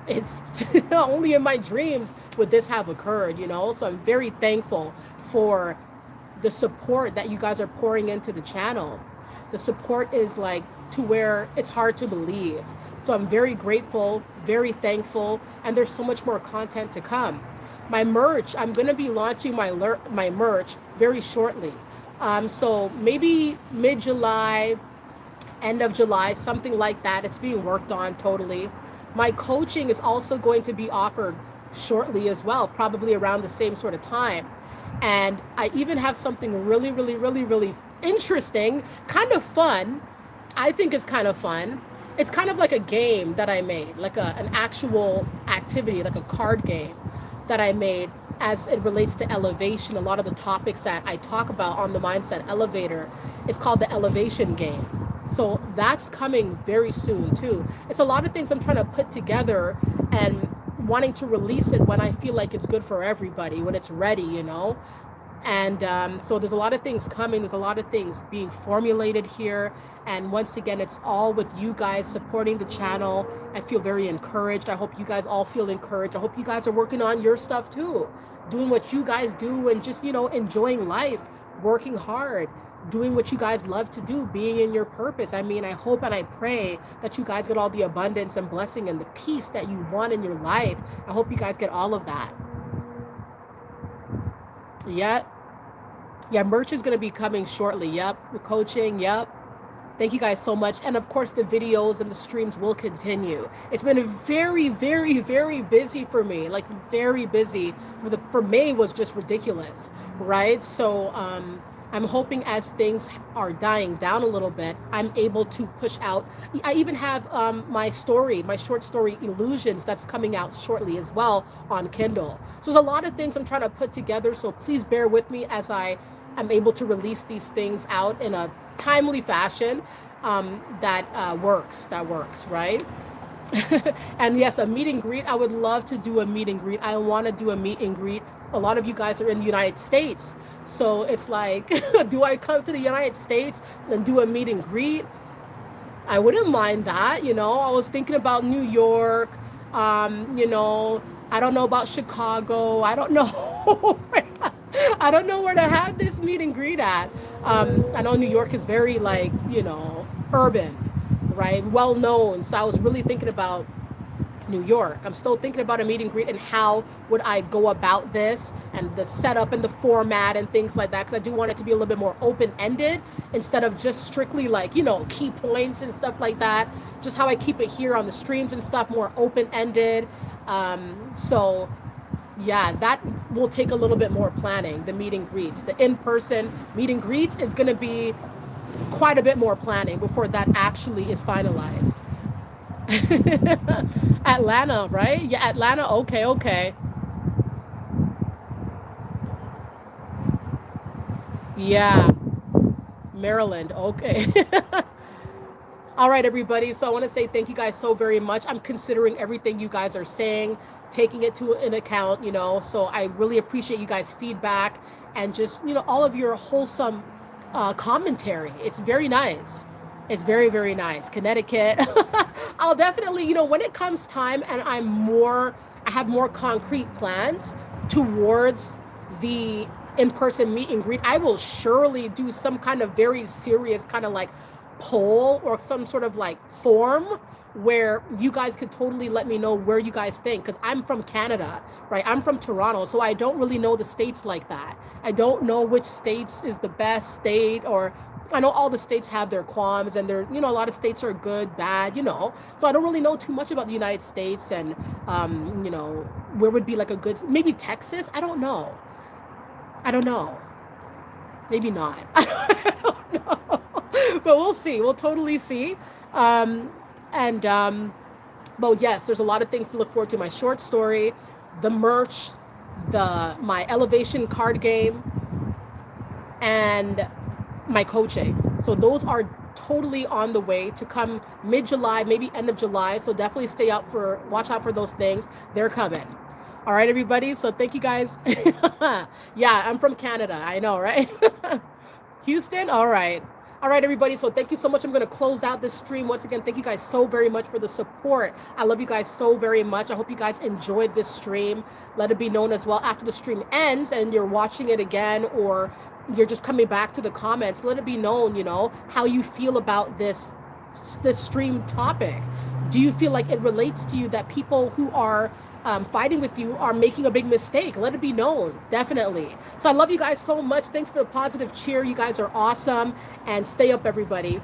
It's only in my dreams would this have occurred, you know? So I'm very thankful for the support that you guys are pouring into the channel. The support is like to where it's hard to believe. So I'm very grateful, very thankful, and there's so much more content to come. My merch, I'm going to be launching my merch very shortly. So maybe mid-July, end of July, something like that. It's being worked on totally. My coaching is also going to be offered shortly as well, probably around the same sort of time. And I even have something really interesting, kind of fun. I think it's kind of fun. It's kind of like a game that I made, like an actual activity, like a card game that I made as it relates to elevation. A lot of the topics that I talk about on the Mindset Elevator, it's called the Elevation Game. So that's coming very soon too. It's a lot of things I'm trying to put together and wanting to release it when I feel like it's good for everybody, when it's ready, you know. And so there's a lot of things coming. There's a lot of things being formulated here. And once again, it's all with you guys supporting the channel. I feel very encouraged. I hope you guys all feel encouraged. I hope you guys are working on your stuff too, doing what you guys do and just, you know, enjoying life, working hard, doing what you guys love to do, being in your purpose. I mean, I hope and I pray that you guys get all the abundance and blessing and the peace that you want in your life. I hope you guys get all of that. Yeah, merch is going to be coming shortly. Yep, the coaching. Yep. Thank you guys so much. And of course, the videos and the streams will continue. It's been very busy for me. Like very busy. For May was just ridiculous, right? So I'm hoping as things are dying down a little bit, I'm able to push out. I even have my short story Illusions, that's coming out shortly as well on Kindle. So there's a lot of things I'm trying to put together. So please bear with me as I am able to release these things out in a timely fashion that works, right? And yes, a meet and greet. I would love to do a meet and greet. I want to do a meet and greet. A lot of you guys are in the United States. So it's like, do I come to the United States and do a meet and greet? I wouldn't mind that, you know. I was thinking about New York, you know, I don't know about Chicago. I don't know. I don't know where to have this meet and greet at. I know New York is very like, you know, urban, right? Well known. So I was really thinking about New York. I'm still thinking about a meet and greet and how would I go about this and the setup and the format and things like that, because I do want it to be a little bit more open-ended instead of just strictly like, you know, key points and stuff like that. Just how I keep it here on the streams and stuff, more open-ended. So yeah, that will take a little bit more planning. The meet and greets, the in-person meet and greets is going to be quite a bit more planning before that actually is finalized. Atlanta, right? Yeah, Atlanta. Okay, okay. Yeah, Maryland. Okay. All right, everybody. So I want to say thank you guys so very much. I'm considering everything you guys are saying, taking it to an account, So I really appreciate you guys' feedback and just, all of your wholesome commentary. It's very nice. It's very, very nice. Connecticut. I'll definitely, when it comes time and I have more concrete plans towards the in-person meet and greet, I will surely do some kind of very serious kind of like poll or some sort of like form where you guys could totally let me know where you guys think, because I'm from Canada, right? I'm from Toronto, so I don't really know the states like that. I don't know which states is the best state, or I know all the states have their qualms and they're, a lot of states are good, bad, so I don't really know too much about the United States. And where would be like a good, maybe Texas, I don't know, maybe not. I don't know. But we'll see. We'll totally see. Um, and But yes, there's a lot of things to look forward to. My short story, the merch, my elevation card game, and my coaching. So those are totally on the way to come mid-July, maybe end of July. So definitely watch out for those things. They're coming. All right, everybody. So thank you guys. Yeah, I'm from Canada. I know, right? Houston? All right. All right, everybody. So thank you so much. I'm going to close out this stream. Once again, thank you guys so very much for the support. I love you guys so very much. I hope you guys enjoyed this stream. Let it be known as well after the stream ends and you're watching it again, or you're just coming back to the comments. Let it be known, how you feel about this stream topic. Do you feel like it relates to you, that people who are fighting with you are making a big mistake? Let it be known, definitely. So I love you guys so much. Thanks for the positive cheer. You guys are awesome. And stay up, everybody.